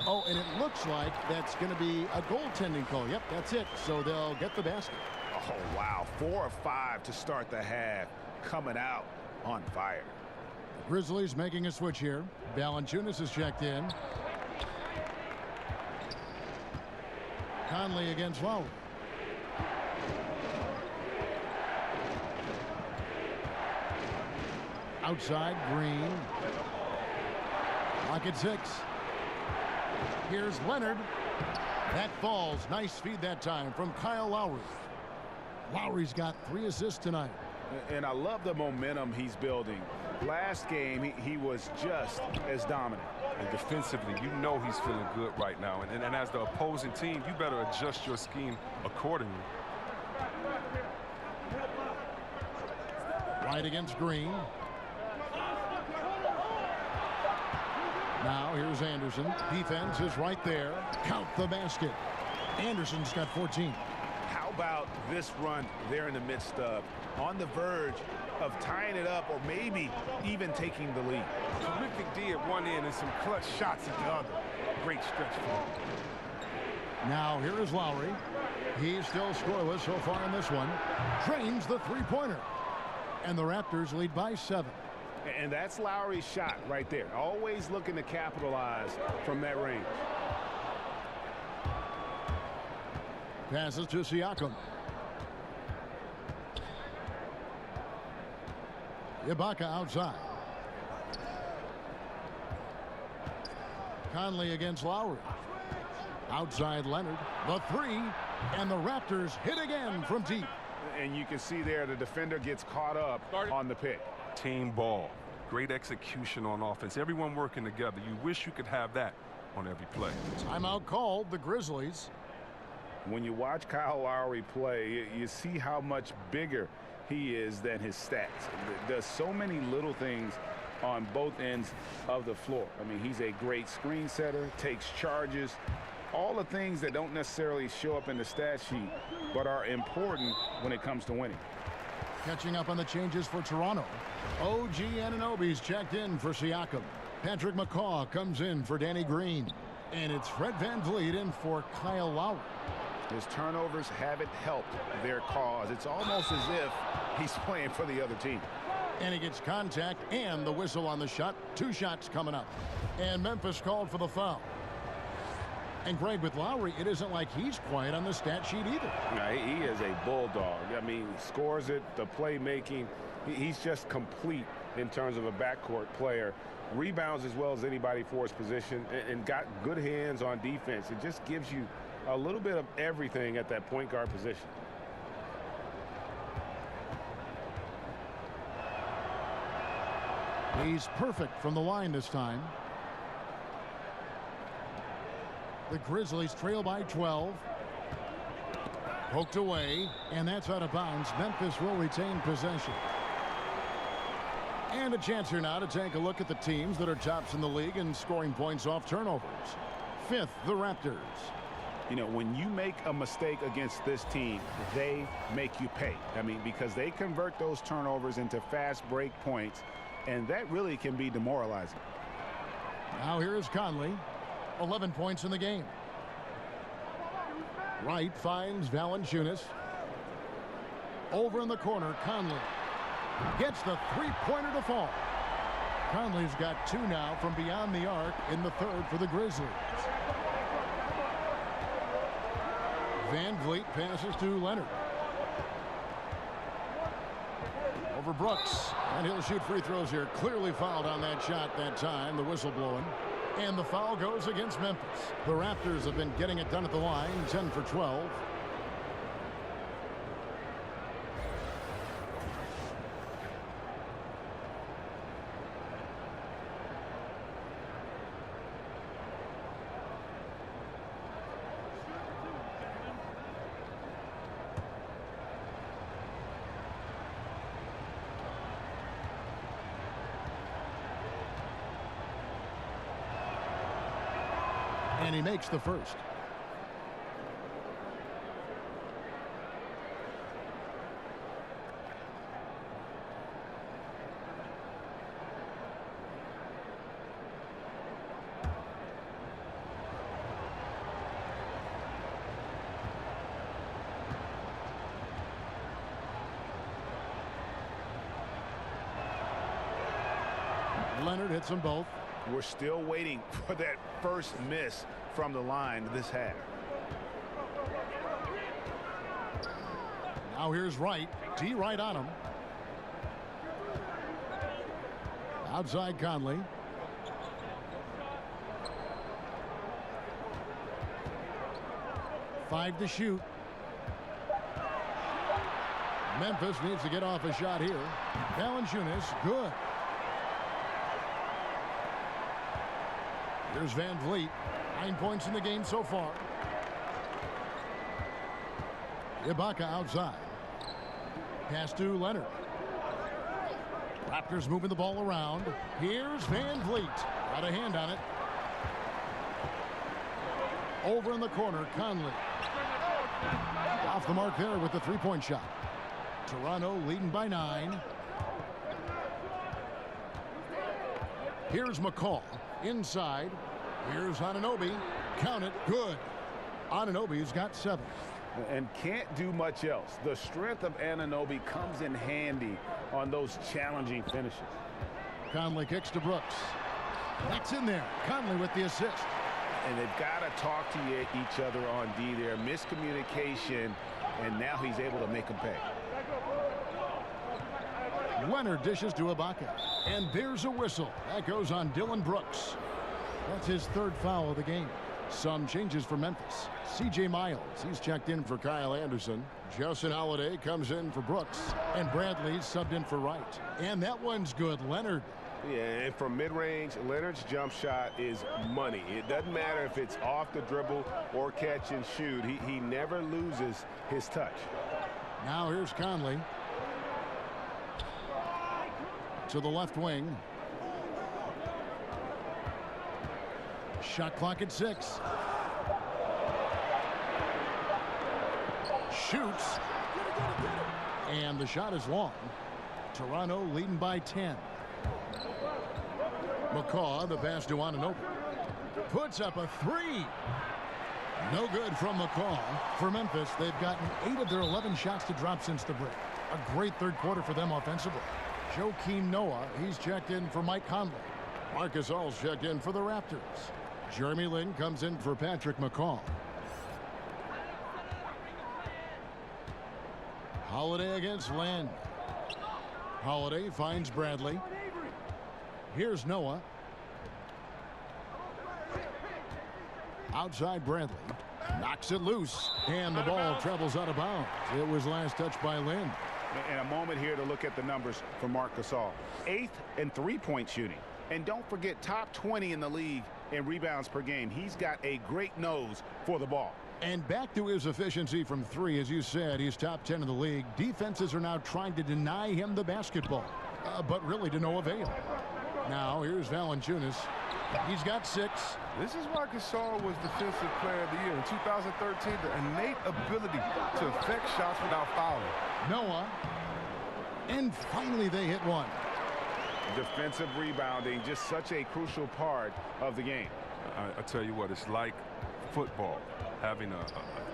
Oh, and it looks like that's going to be a goaltending call. Yep, that's it. So they'll get the basket. Oh, wow. 4 of 5 to start the half. Coming out on fire. The Grizzlies making a switch here. Valanciunas is checked in. Conley against Lowry. Outside, Green. Lock at 6. Here's Leonard. That falls. Nice feed that time from Kyle Lowry. Lowry's got 3 assists tonight. And I love the momentum he's building. Last game, he was just as dominant. And defensively, you know he's feeling good right now. And as the opposing team, you better adjust your scheme accordingly. Right against Green. Now here's Anderson. Defense is right there. Count the basket. Anderson's got 14. How about this run there in the midst of, on the verge of tying it up or maybe even taking the lead? Terrific D at one end and some clutch shots at the other. Great stretch for him. Now here is Lowry. He's still scoreless so far in this one. Drains the three-pointer. And the Raptors lead by 7. And that's Lowry's shot right there. Always looking to capitalize from that range. Passes to Siakam. Ibaka outside. Conley against Lowry. Outside Leonard, the three, and the Raptors hit again from deep. And you can see there the defender gets caught up on the pick. Team ball. Great execution on offense. Everyone working together. You wish you could have that on every play. Timeout called, the Grizzlies. When you watch Kyle Lowry play, you see how much bigger he is than his stats. Does so many little things on both ends of the floor. I mean, he's a great screen setter, takes charges, all the things that don't necessarily show up in the stat sheet, but are important when it comes to winning. Catching up on the changes for Toronto. OG Anunoby's checked in for Siakam. Patrick McCaw comes in for Danny Green. And it's Fred VanVleet in for Kyle Lowry. His turnovers haven't helped their cause. It's almost as if he's playing for the other team. And he gets contact and the whistle on the shot. 2 shots coming up. And Memphis called for the foul. And Greg, with Lowry, it isn't like he's quiet on the stat sheet either. Yeah, he is a bulldog. I mean, he scores it, the playmaking. He's just complete in terms of a backcourt player. Rebounds as well as anybody for his position, and got good hands on defense. It just gives you a little bit of everything at that point guard position. He's perfect from the line this time. The Grizzlies trail by 12. Poked away, and that's out of bounds. Memphis will retain possession. And a chance here now to take a look at the teams that are tops in the league in scoring points off turnovers. 5th, the Raptors. You know, when you make a mistake against this team, they make you pay. I mean, because they convert those turnovers into fast break points, and that really can be demoralizing. Now here is Conley. 11 points in the game. Wright finds Valanciunas. Over in the corner, Conley gets the three-pointer to fall. Conley's got 2 now from beyond the arc in the 3rd for the Grizzlies. VanVleet passes to Leonard. Over Brooks, and he'll shoot free throws here. Clearly fouled on that shot that time, the whistle blowing. And the foul goes against Memphis. The Raptors have been getting it done at the line, 10 for 12. And he makes the first. Leonard hits them both. We're still waiting for that first miss from the line this half. Now here's Wright. D right on him. Outside Conley. Five to shoot. Memphis needs to get off a shot here. Valanciunas, good. Here's VanVleet. 9 points in the game so far. Ibaka outside. Pass to Leonard. Raptors moving the ball around. Here's VanVleet. Got a hand on it. Over in the corner, Conley. Off the mark there with the three-point shot. Toronto leading by 9. Here's McCaw. Inside. Here's Anunoby. Count it. Good. Anunoby's got 7. And can't do much else. The strength of Anunoby comes in handy on those challenging finishes. Conley kicks to Brooks. That's in there. Conley with the assist. And they've got to talk to each other on D there. Miscommunication, and now he's able to make them pay. Leonard dishes to Ibaka. And there's a whistle. That goes on Dylan Brooks. That's his 3rd foul of the game. Some changes for Memphis. C.J. Miles, he's checked in for Kyle Anderson. Justin Holiday comes in for Brooks. And Bradley's subbed in for Wright. And that one's good. Leonard. Yeah, and from mid-range, Leonard's jump shot is money. It doesn't matter if it's off the dribble or catch and shoot. He never loses his touch. Now here's Conley. To the left wing. Shot clock at 6. Shoots. And the shot is long. Toronto leading by 10. McCaw, the pass to Anunoby. Puts up a 3. No good from McCaw. For Memphis, they've gotten 8 of their 11 shots to drop since the break. A great third quarter for them offensively. Joakim Noah, he's checked in for Mike Conley. Marcus All's checked in for the Raptors. Jeremy Lin comes in for Patrick McCaw. Holiday against Lin. Holiday finds Bradley. Here's Noah. Outside Bradley. Knocks it loose. And the ball travels out of bounds. It was last touched by Lin. And a moment here to look at the numbers for Marc Gasol. 8th in three-point shooting. And don't forget, top 20 in the league in rebounds per game. He's got a great nose for the ball. And back to his efficiency from 3, as you said, he's top 10 in the league. Defenses are now trying to deny him the basketball, but really to no avail. Now here's Valanciunas. He's got 6. This is why Gasol was Defensive Player of the Year in 2013. The innate ability to affect shots without fouling. Noah. And finally they hit one. Defensive rebounding, just such a crucial part of the game. I tell you what, it's like football, having a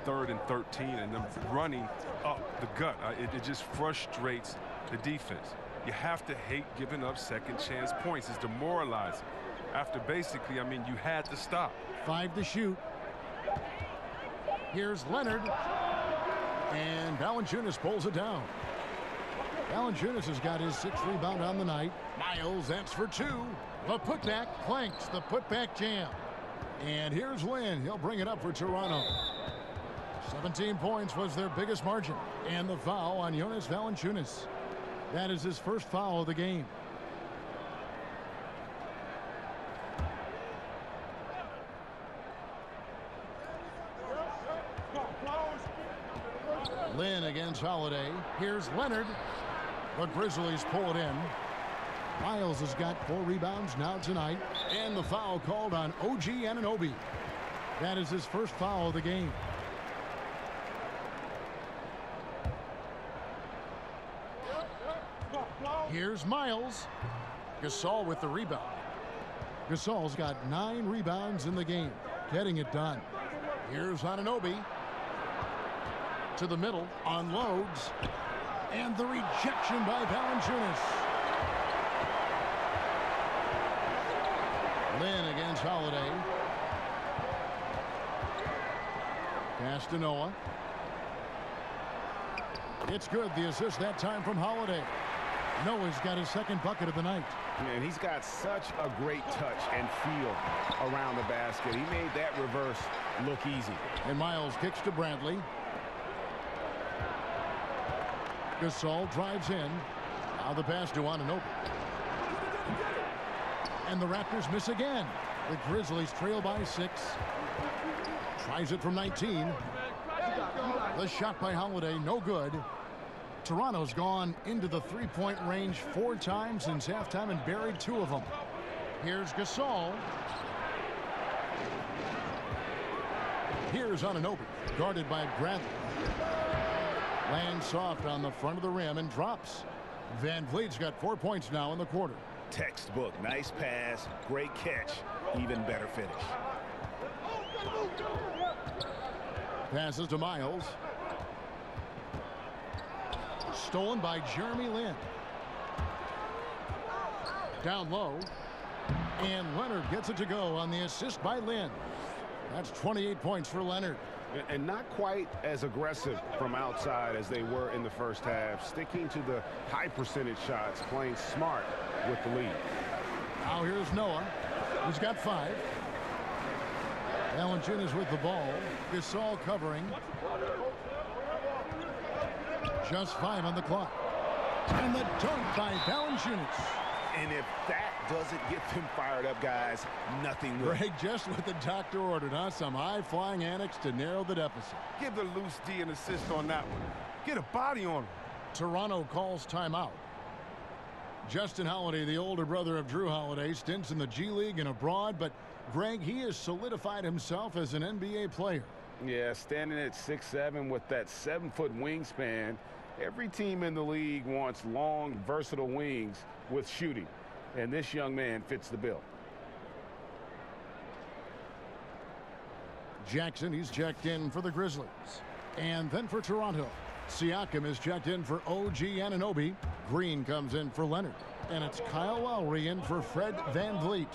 3rd and 13 and them running up the gut. It just frustrates the defense. You have to hate giving up second chance points. It's demoralizing. After basically, I mean, you had to stop. 5 to shoot. Here's Leonard. And Valanciunas pulls it down. Valanciunas has got his 6th rebound on the night. Miles, that's for 2. The putback clanks, the putback jam. And here's Lin. He'll bring it up for Toronto. 17 points was their biggest margin. And the foul on Jonas Valanciunas. That is his first foul of the game. Lin against Holiday. Here's Leonard. The Grizzlies pull it in. Miles has got 4 rebounds now tonight. And the foul called on OG Anunoby. That is his first foul of the game. Here's Miles. Gasol with the rebound. Gasol's got 9 rebounds in the game. Getting it done. Here's Anunoby. To the middle. Unloads. And the rejection by Valanciunas. Lin against Holiday. Pass to Noah. It's good. The assist that time from Holiday. Noah's got his 2nd bucket of the night. And he's got such a great touch and feel around the basket. He made that reverse look easy. And Miles kicks to Bradley. Gasol drives in. Now the pass to Anunoby. And the Raptors miss again. The Grizzlies trail by 6. Tries it from 19. The shot by Holiday, no good. Toronto's gone into the 3-point range 4 times since halftime and buried 2 of them. Here's Gasol. Here's Anunoby, guarded by Bradley. Lands soft on the front of the rim and drops. Van Vliet's got 4 points now in the quarter. Textbook. Nice pass. Great catch. Even better finish. Passes to Miles. Stolen by Jeremy Lin. Down low. And Leonard gets it to go on the assist by Lin. That's 28 points for Leonard. And not quite as aggressive from outside as they were in the first half. Sticking to the high percentage shots, playing smart with the lead. Now here's Noah. He's got 5. Valanciunas with the ball. Gasol covering. Just 5 on the clock. And the dunk by Valanciunas. And if that doesn't get them fired up, guys, nothing will. Greg, just what the doctor ordered, huh? Some high-flying annex to narrow the deficit. Give the loose D an assist on that one. Get a body on him. Toronto calls timeout. Justin Holiday, the older brother of Drew Holiday, stints in the G League and abroad, but Greg, he has solidified himself as an NBA player. Yeah, standing at 6'7" with that 7-foot wingspan, every team in the league wants long, versatile wings with shooting, and this young man fits the bill. Jackson, he's checked in for the Grizzlies. And then for Toronto, Siakam is checked in for OG Anunoby. Green comes in for Leonard. And it's Kyle Lowry in for Fred VanVleet.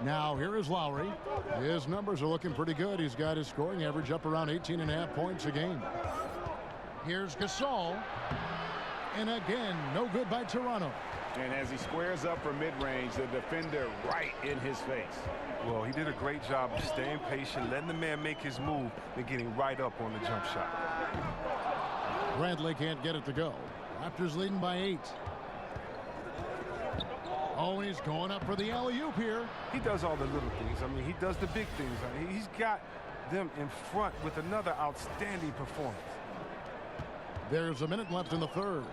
Now here is Lowry. His numbers are looking pretty good. He's got his scoring average up around 18.5 points a game. Here's Gasol. And again, no good by Toronto. And as he squares up for mid-range, the defender right in his face. Well, he did a great job of staying patient, letting the man make his move, and getting right up on the jump shot. Bradley can't get it to go. Raptors leading by 8. Oh, he's going up for the alley-oop here. He does all the little things. I mean, he does the big things. He's got them in front with another outstanding performance. There's a minute left in the third.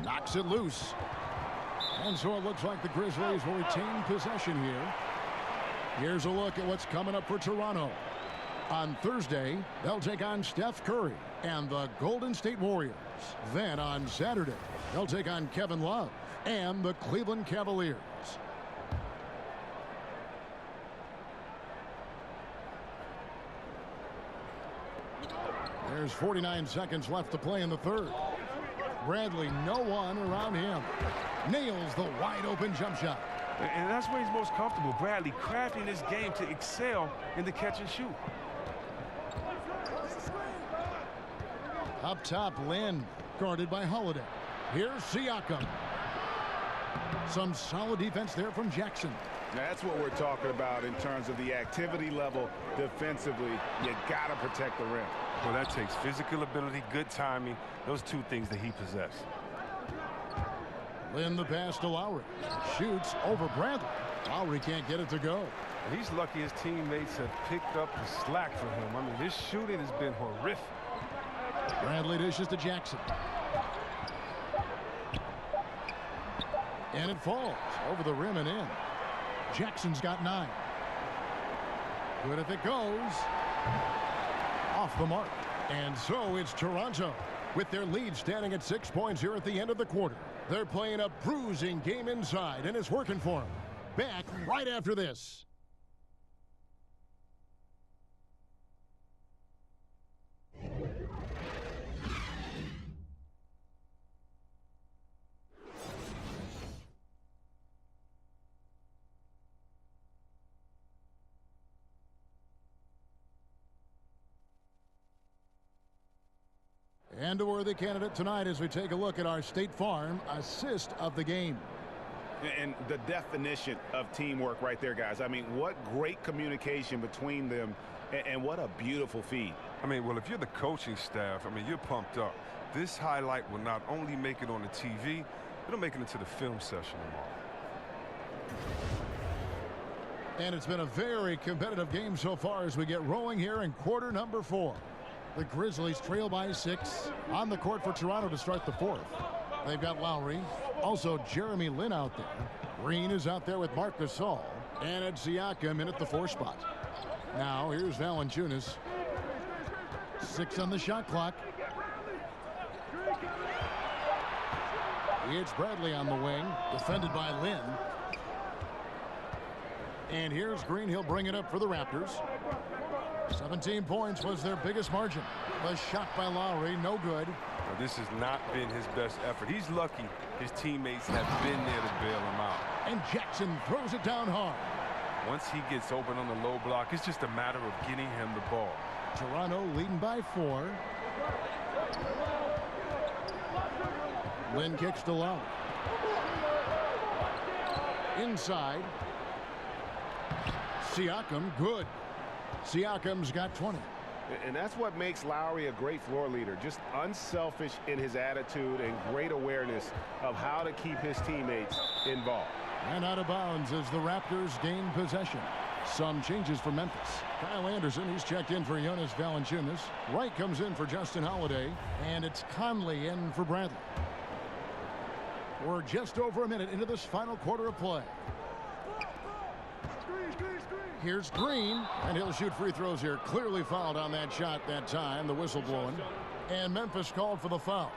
Knocks it loose. And so it looks like the Grizzlies will retain possession here. Here's a look at what's coming up for Toronto. On Thursday, they'll take on Steph Curry and the Golden State Warriors. Then on Saturday, they'll take on Kevin Love and the Cleveland Cavaliers. There's 49 seconds left to play in the third. Bradley, no one around him. Nails the wide-open jump shot. And that's where he's most comfortable. Bradley crafting his game to excel in the catch and shoot. Up top, Lynn, guarded by Holiday. Here's Siakam. Some solid defense there from Jackson. That's what we're talking about in terms of the activity level defensively. You got to protect the rim. Well, that takes physical ability, good timing, those two things that he possesses. Lynn the pass to Lowry. Shoots over Bradley. Lowry can't get it to go. And he's lucky his teammates have picked up the slack for him. I mean, his shooting has been horrific. Bradley dishes to Jackson. And it falls over the rim and in. Jackson's got 9. Good if it goes. Off the mark. And so it's Toronto with their lead standing at 6 points here at the end of the quarter. They're playing a bruising game inside, and it's working for them. Back right after this. And a worthy candidate tonight as we take a look at our State Farm assist of the game. And the definition of teamwork right there, guys. I mean, what great communication between them, and what a beautiful feed. I mean, well, if you're the coaching staff, I mean, you're pumped up. This highlight will not only make it on the TV, it'll make it into the film session tomorrow. And it's been a very competitive game so far as we get rolling here in quarter number 4. The Grizzlies trail by 6 on the court for Toronto to start the 4th. They've got Lowry, also Jeremy Lin out there. Green is out there with Marc Gasol, and it's Siakam in at the 4 spot. Now here's Valanciunas. 6 on the shot clock. It's Bradley on the wing, defended by Lin. And here's Green. He'll bring it up for the Raptors. 17 points was their biggest margin. The shot by Lowry, no good. Now, this has not been his best effort. He's lucky his teammates have been there to bail him out. And Jackson throws it down hard. Once he gets open on the low block, it's just a matter of getting him the ball. Toronto leading by 4. Lynn kicks to Lowry. Inside. Siakam, good. Siakam's got 20. And that's what makes Lowry a great floor leader. Just unselfish in his attitude and great awareness of how to keep his teammates involved. And out of bounds as the Raptors gain possession. Some changes for Memphis. Kyle Anderson, he's checked in for Jonas Valanciunas. Wright comes in for Justin Holiday. And it's Conley in for Bradley. We're just over a minute into this final quarter of play. Here's Green, and he'll shoot free throws here. Clearly fouled on that shot that time, the whistle blowing. And Memphis called for the foul.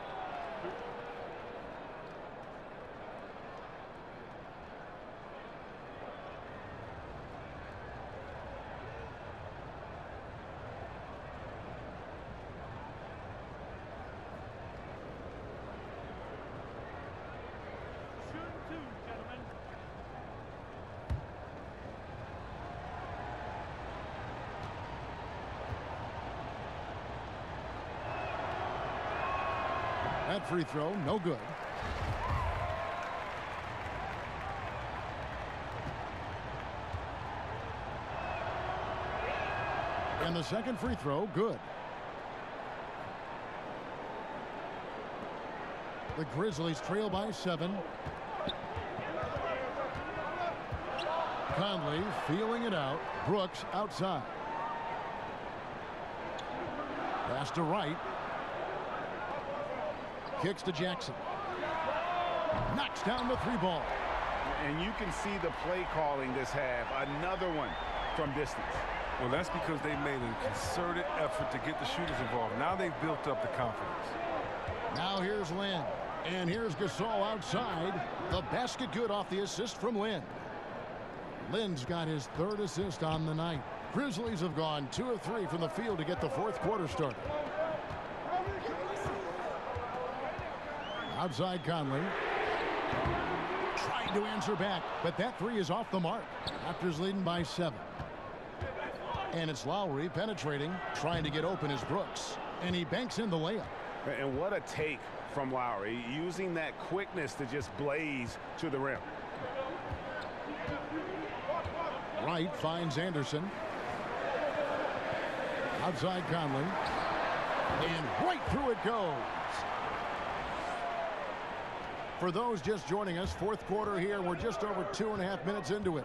That free throw, no good. And the second free throw, good. The Grizzlies trail by 7. Conley feeling it out. Brooks outside. Pass to Wright. Kicks to Jackson. Knocks down the 3 ball. And you can see the play calling this half. Another one from distance. Well, that's because they made a concerted effort to get the shooters involved. Now they've built up the confidence. Now here's Lynn. And here's Gasol outside. The basket good off the assist from Lynn. Lynn's got his 3rd assist on the night. Grizzlies have gone 2 of 3 from the field to get the 4th quarter started. Outside Conley. Trying to answer back, but that 3 is off the mark. Raptors leading by 7. And it's Lowry penetrating, trying to get open as Brooks. And he banks in the layup. And what a take from Lowry, using that quickness to just blaze to the rim. Wright finds Anderson. Outside Conley. And right through it goes. For those just joining us, 4th quarter here. We're just over 2.5 minutes into it.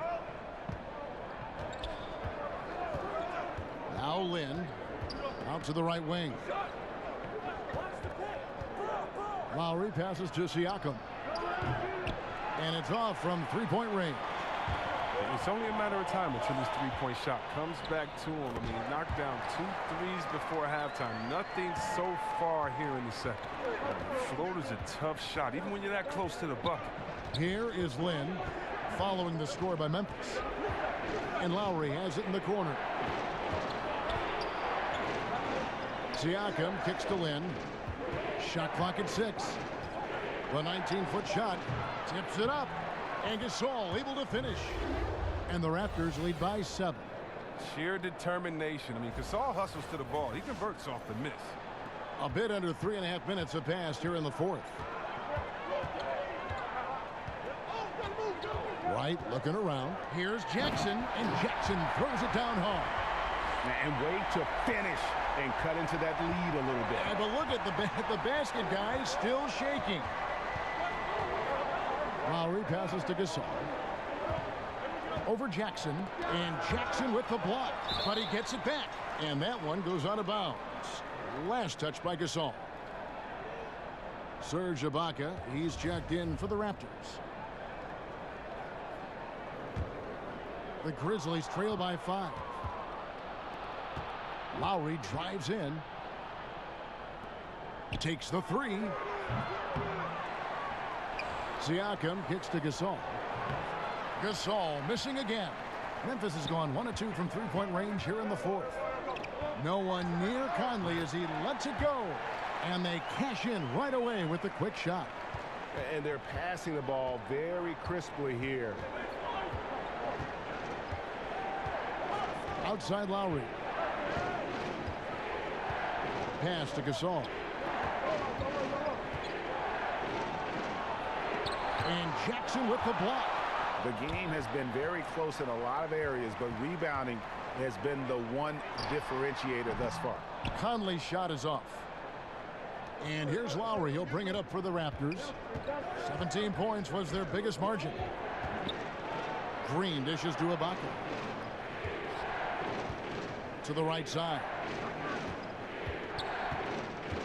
Now Lynn out to the right wing. Lowry passes to Siakam. And it's off from 3-point range. It's only a matter of time until this 3-point shot comes back to him. I mean, he knocked down 2 threes before halftime. Nothing so far here in the second. Floater's a tough shot, even when you're that close to the bucket. Here is Lynn following the score by Memphis. And Lowry has it in the corner. Siakam kicks to Lynn. Shot clock at 6. The 19-foot shot tips it up. And Gasol able to finish. And the Raptors lead by 7. Sheer determination. I mean, Gasol hustles to the ball. He converts off the miss. A bit under 3.5 minutes have passed here in the 4th. Wright looking around. Here's Jackson, and Jackson throws it down hard. And wait to finish and cut into that lead a little bit. Yeah, but look at the basket, guys, still shaking. Lowry passes to Gasol. Over Jackson, and Jackson with the block, but he gets it back. And that one goes out of bounds. Last touch by Gasol. Serge Ibaka, he's checked in for the Raptors. The Grizzlies trail by 5. Lowry drives in. Takes the 3. Siakam kicks to Gasol. Gasol missing again. Memphis has gone 1 of 2 from 3-point range here in the 4th. No one near Conley as he lets it go. And they cash in right away with the quick shot. And they're passing the ball very crisply here. Outside Lowry. Pass to Gasol. And Jackson with the block. The game has been very close in a lot of areas, but rebounding has been the one differentiator thus far. Conley's shot is off. And here's Lowry. He'll bring it up for the Raptors. 17 points was their biggest margin. Green dishes to Ibaka. To the right side.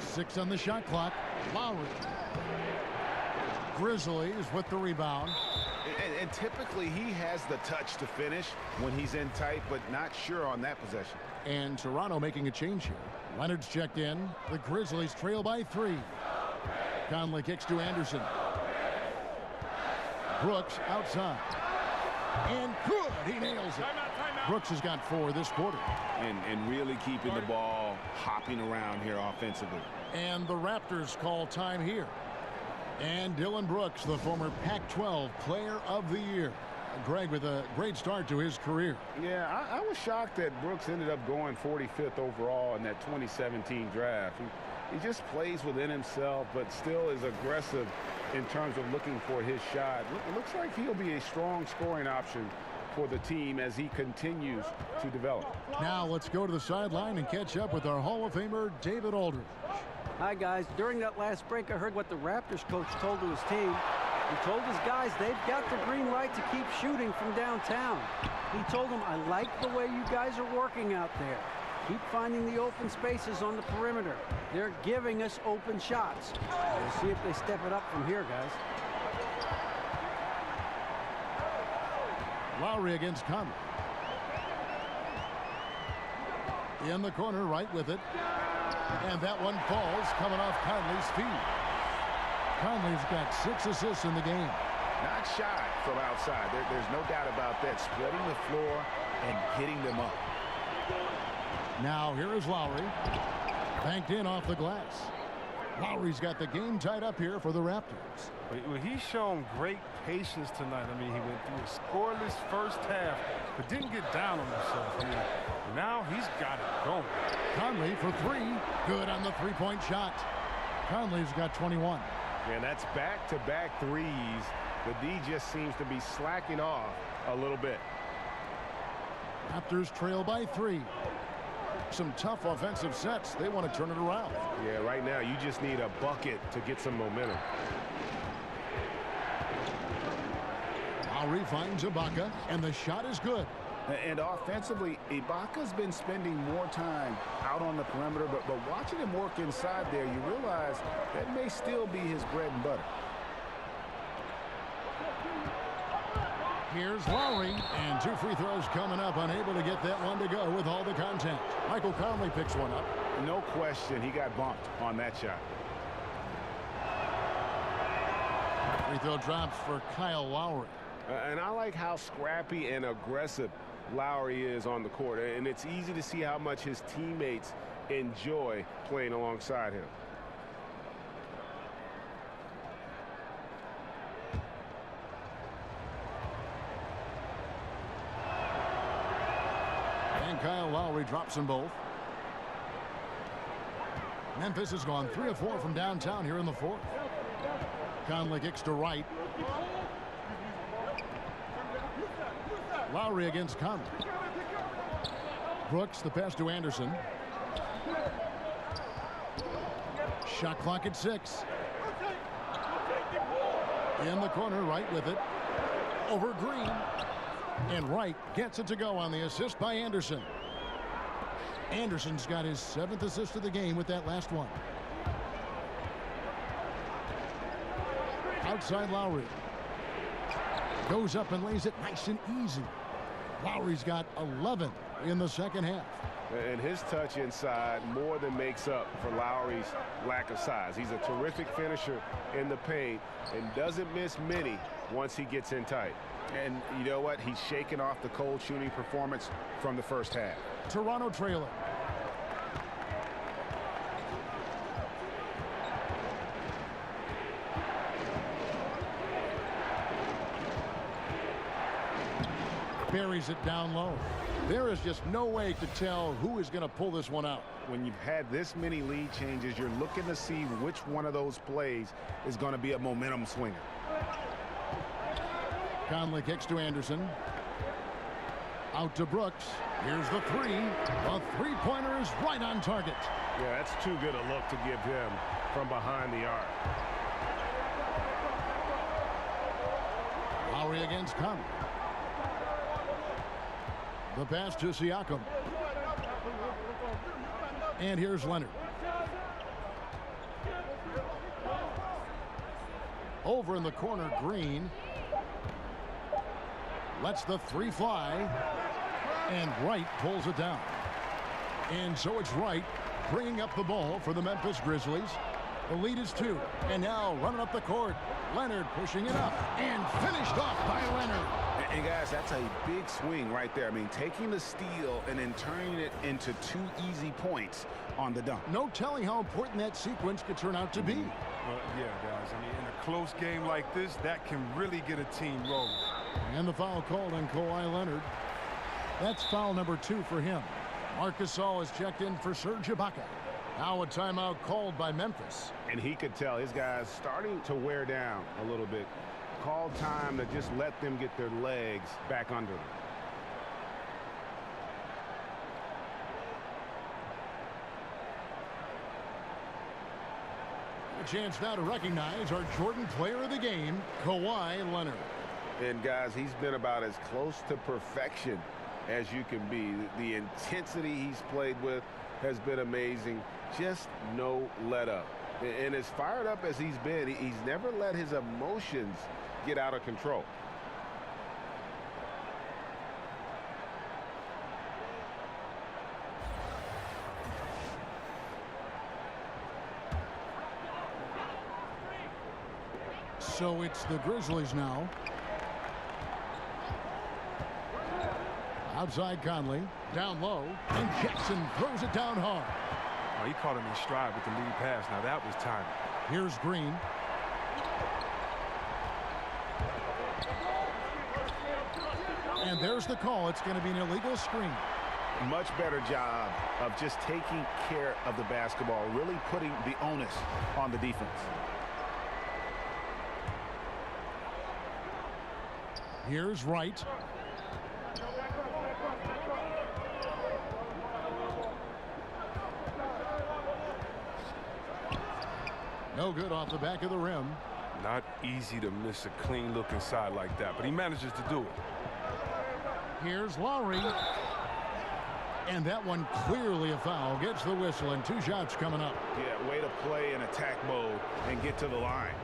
6 on the shot clock. Lowry. Grizzlies with the rebound. And typically he has the touch to finish when he's in tight, but not sure on that possession. And Toronto making a change here. Leonard's checked in. The Grizzlies trail by 3. Conley kicks to Anderson. Brooks outside. And good. He nails it. Brooks has got 4 this quarter. And really keeping the ball hopping around here offensively. And the Raptors call time here. And Dylan Brooks, the former Pac-12 Player of the Year. Greg with a great start to his career. Yeah, I was shocked that Brooks ended up going 45th overall in that 2017 draft. He just plays within himself, but still is aggressive in terms of looking for his shot. It looks like he'll be a strong scoring option for the team as he continues to develop. Now let's go to the sideline and catch up with our Hall of Famer, David Aldridge. Hi, guys. During that last break, I heard what the Raptors coach told to his team. He told his guys they've got the green light to keep shooting from downtown. He told them, I like the way you guys are working out there. Keep finding the open spaces on the perimeter. They're giving us open shots. We'll see if they step it up from here, guys. Lowry against Conley. In the corner, right with it. And that one falls, coming off Conley's feet. Conley's got 6 assists in the game. Not shy from outside. There's no doubt about that. Spreading the floor and hitting them up. Now here is Lowry. Banked in off the glass. Lowry's got the game tied up here for the Raptors. Well, he's shown great patience tonight. I mean, he went through a scoreless first half, but didn't get down on himself. I mean, now he's got it going. Conley for 3. Good on the three-point shot. Conley's got 21. And that's back-to-back threes. The D just seems to be slacking off a little bit. Raptors trail by 3. Some tough offensive sets. They want to turn it around. Yeah, right now you just need a bucket to get some momentum. Lowry finds Ibaka, and the shot is good. And offensively, Ibaka's been spending more time out on the perimeter, but watching him work inside there, you realize that may still be his bread and butter. Here's Lowry, and 2 free throws coming up, unable to get that one to go with all the contact. Michael Conley picks one up. No question, he got bumped on that shot. Free throw drops for Kyle Lowry. And I like how scrappy and aggressive Lowry is on the court. And it's easy to see how much his teammates enjoy playing alongside him. And Kyle Lowry drops them both. Memphis has gone 3 of 4 from downtown here in the 4th. Conley kicks to right. Lowry against Conley. Brooks, the pass to Anderson. Shot clock at 6. In the corner, right with it. Over Green. And Wright gets it to go on the assist by Anderson. Anderson's got his 7th assist of the game with that last one. Outside Lowry. Goes up and lays it nice and easy. Lowry's got 11 in the second half. And his touch inside more than makes up for Lowry's lack of size. He's a terrific finisher in the paint and doesn't miss many once he gets in tight. And you know what? He's shaking off the cold shooting performance from the first half. Toronto trailer. Buries it down low. There is just no way to tell who is going to pull this one out. When you've had this many lead changes, you're looking to see which one of those plays is going to be a momentum swinger. Conley kicks to Anderson. Out to Brooks. Here's the three. The three-pointer is right on target. Yeah, that's too good a look to give him from behind the arc. Lowry against Conley. The pass to Siakam. And here's Leonard. Over in the corner, Green. Lets the three fly. And Wright pulls it down. And so it's Wright bringing up the ball for the Memphis Grizzlies. The lead is 2. And now running up the court. Leonard pushing it up. And finished off by Leonard. And guys, that's a big swing right there. I mean, taking the steal and then turning it into 2 easy points on the dunk. No telling how important that sequence could turn out to be. Yeah, guys. I mean, in a close game like this, that can really get a team rolling. And the foul called on Kawhi Leonard. That's foul number 2 for him. Marc Gasol is checked in for Serge Ibaka. Now a timeout called by Memphis. And he could tell his guys starting to wear down a little bit. Called time to just let them get their legs back under them. A chance now to recognize our Jordan player of the game, Kawhi Leonard. And guys, he's been about as close to perfection as you can be. The intensity he's played with has been amazing. Just no let up. And as fired up as he's been, he's never let his emotions get out of control. So it's the Grizzlies now. Outside Conley, down low, and Jackson throws it down hard. Oh, he caught him in stride with the lead pass. Now that was timing. Here's Green. And there's the call. It's going to be an illegal screen. Much better job of just taking care of the basketball, really putting the onus on the defense. Here's Wright. No good off the back of the rim. Not easy to miss a clean look inside like that, but he manages to do it. Here's Lowry. And that one clearly a foul. Gets the whistle and 2 shots coming up. Yeah, way to play in attack mode and get to the line.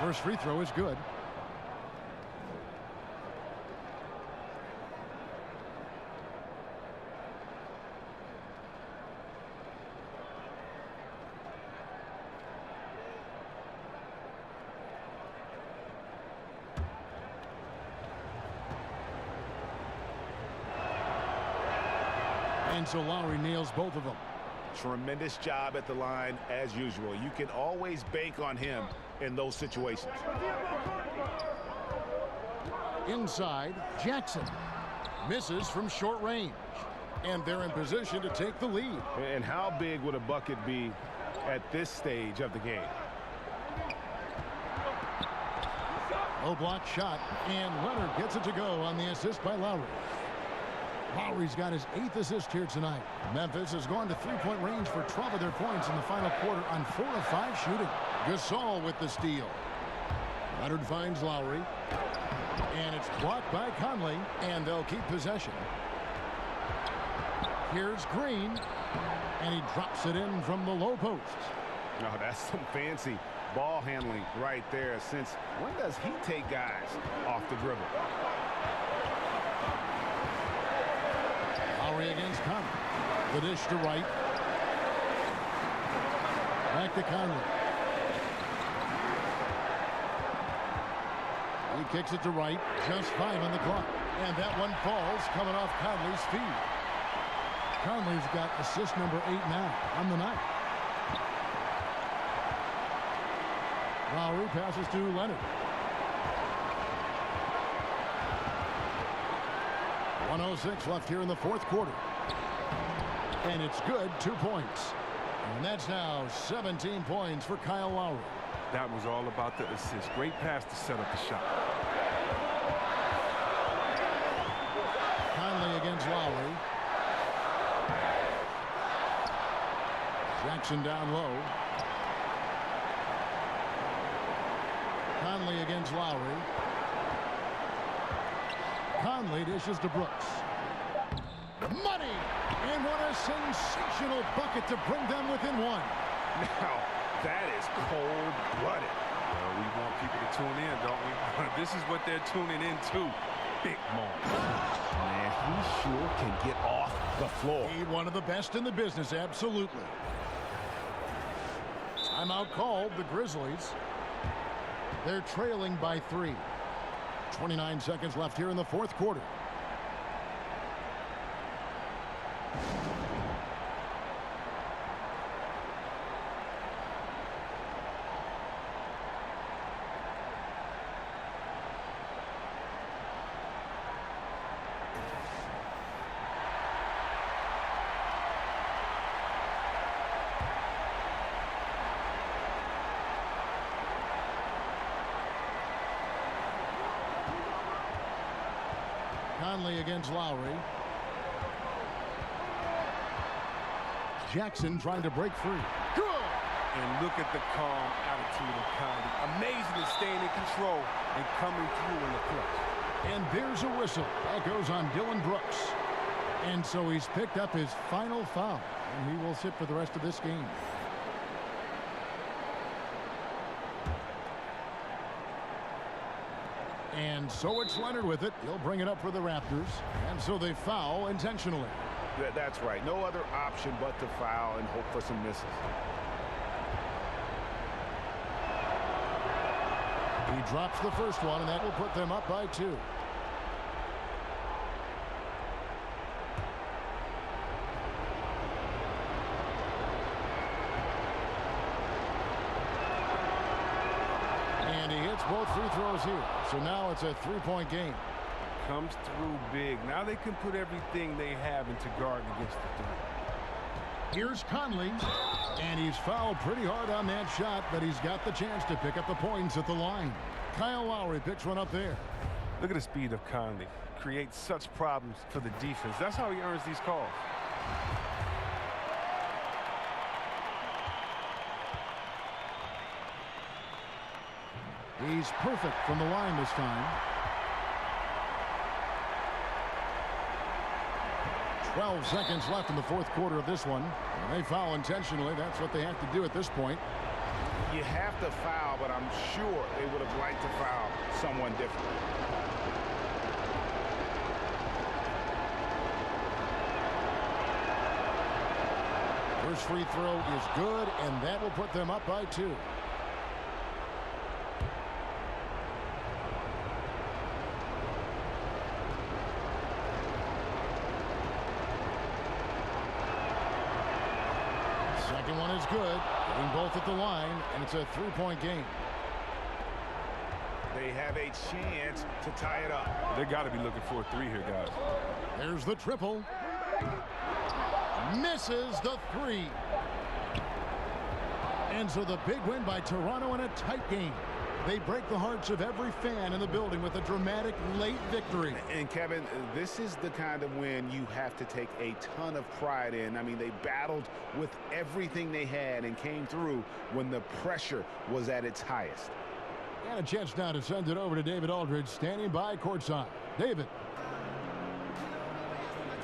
First free throw is good. And so Lowry nails both of them. Tremendous job at the line as usual. You can always bank on him in those situations. Inside, Jackson misses from short range. And they're in position to take the lead. And how big would a bucket be at this stage of the game? Low block shot, and Leonard gets it to go on the assist by Lowry. Lowry's got his 8th assist here tonight. Memphis has gone to 3-point range for 12 of their points in the final quarter on 4 of 5 shooting. Gasol with the steal. Leonard finds Lowry. And it's blocked by Conley, and they'll keep possession. Here's Green, and he drops it in from the low post. Oh, that's some fancy ball handling right there. Since when does he take guys off the dribble? Lowry against Conley. The dish to Wright. Back to Conley. He kicks it to Wright. Just 5 on the clock. And that one falls coming off Conley's feet. Conley's got assist number 8 now on the night. Lowry passes to Leonard. 1:06 left here in the 4th quarter. And it's good. 2 points. And that's now 17 points for Kyle Lowry. That was all about the assist. Great pass to set up the shot. Conley against Lowry. Jackson down low. Conley against Lowry. Conley dishes to Brooks. Money! And what a sensational bucket to bring them within one. Now, that is cold-blooded. Well, we want people to tune in, don't we? This is what they're tuning into. Big moment. Man, he sure can get off the floor. He one of the best in the business, absolutely. Timeout called, the Grizzlies. They're trailing by 3. 29 seconds left here in the fourth quarter. Conley against Lowry. Jackson trying to break free. Good! And look at the calm attitude of Conley. Amazing at staying in control and coming through in the clutch. And there's a whistle. That goes on Dylan Brooks. And so he's picked up his final foul. And he will sit for the rest of this game. And so it's Leonard with it. He'll bring it up for the Raptors. And so they foul intentionally. That's right. No other option but to foul and hope for some misses. He drops the first one, and that will put them up by 2. And he hits both free throws here. So now it's a 3-point game. Comes through big. Now they can put everything they have into guarding against the three. Here's Conley. And he's fouled pretty hard on that shot, but he's got the chance to pick up the points at the line. Kyle Lowry picks one up there. Look at the speed of Conley. Creates such problems for the defense. That's how he earns these calls. He's perfect from the line this time. 12 seconds left in the fourth quarter of this one. And they foul intentionally. That's what they have to do at this point. You have to foul, but I'm sure they would have liked to foul someone different. First free throw is good, and that will put them up by 2. Second one is good. Getting both at the line, and it's a 3-point game. They have a chance to tie it up. They got to be looking for a 3 here, guys. There's the triple. Misses the 3. And so the big win by Toronto in a tight game. They break the hearts of every fan in the building with a dramatic late victory. And Kevin, this is the kind of win you have to take a ton of pride in. I mean, they battled with everything they had and came through when the pressure was at its highest. And a chance now to send it over to David Aldridge, standing by courtside. David.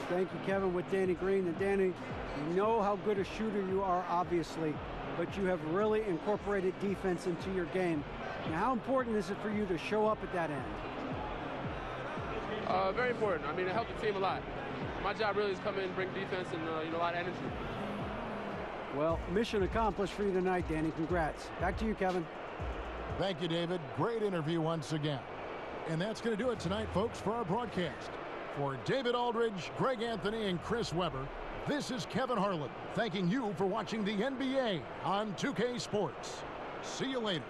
Thank you, Kevin, with Danny Green. And Danny, you know how good a shooter you are, obviously, but you have really incorporated defense into your game. Now, how important is it for you to show up at that end? Very important. I mean, it helped the team a lot. My job really is come in and bring defense and a lot of energy. Well, mission accomplished for you tonight, Danny. Congrats. Back to you, Kevin. Thank you, David. Great interview once again. And that's going to do it tonight, folks, for our broadcast. For David Aldridge, Greg Anthony, and Chris Webber, this is Kevin Harlan thanking you for watching the NBA on 2K Sports. See you later.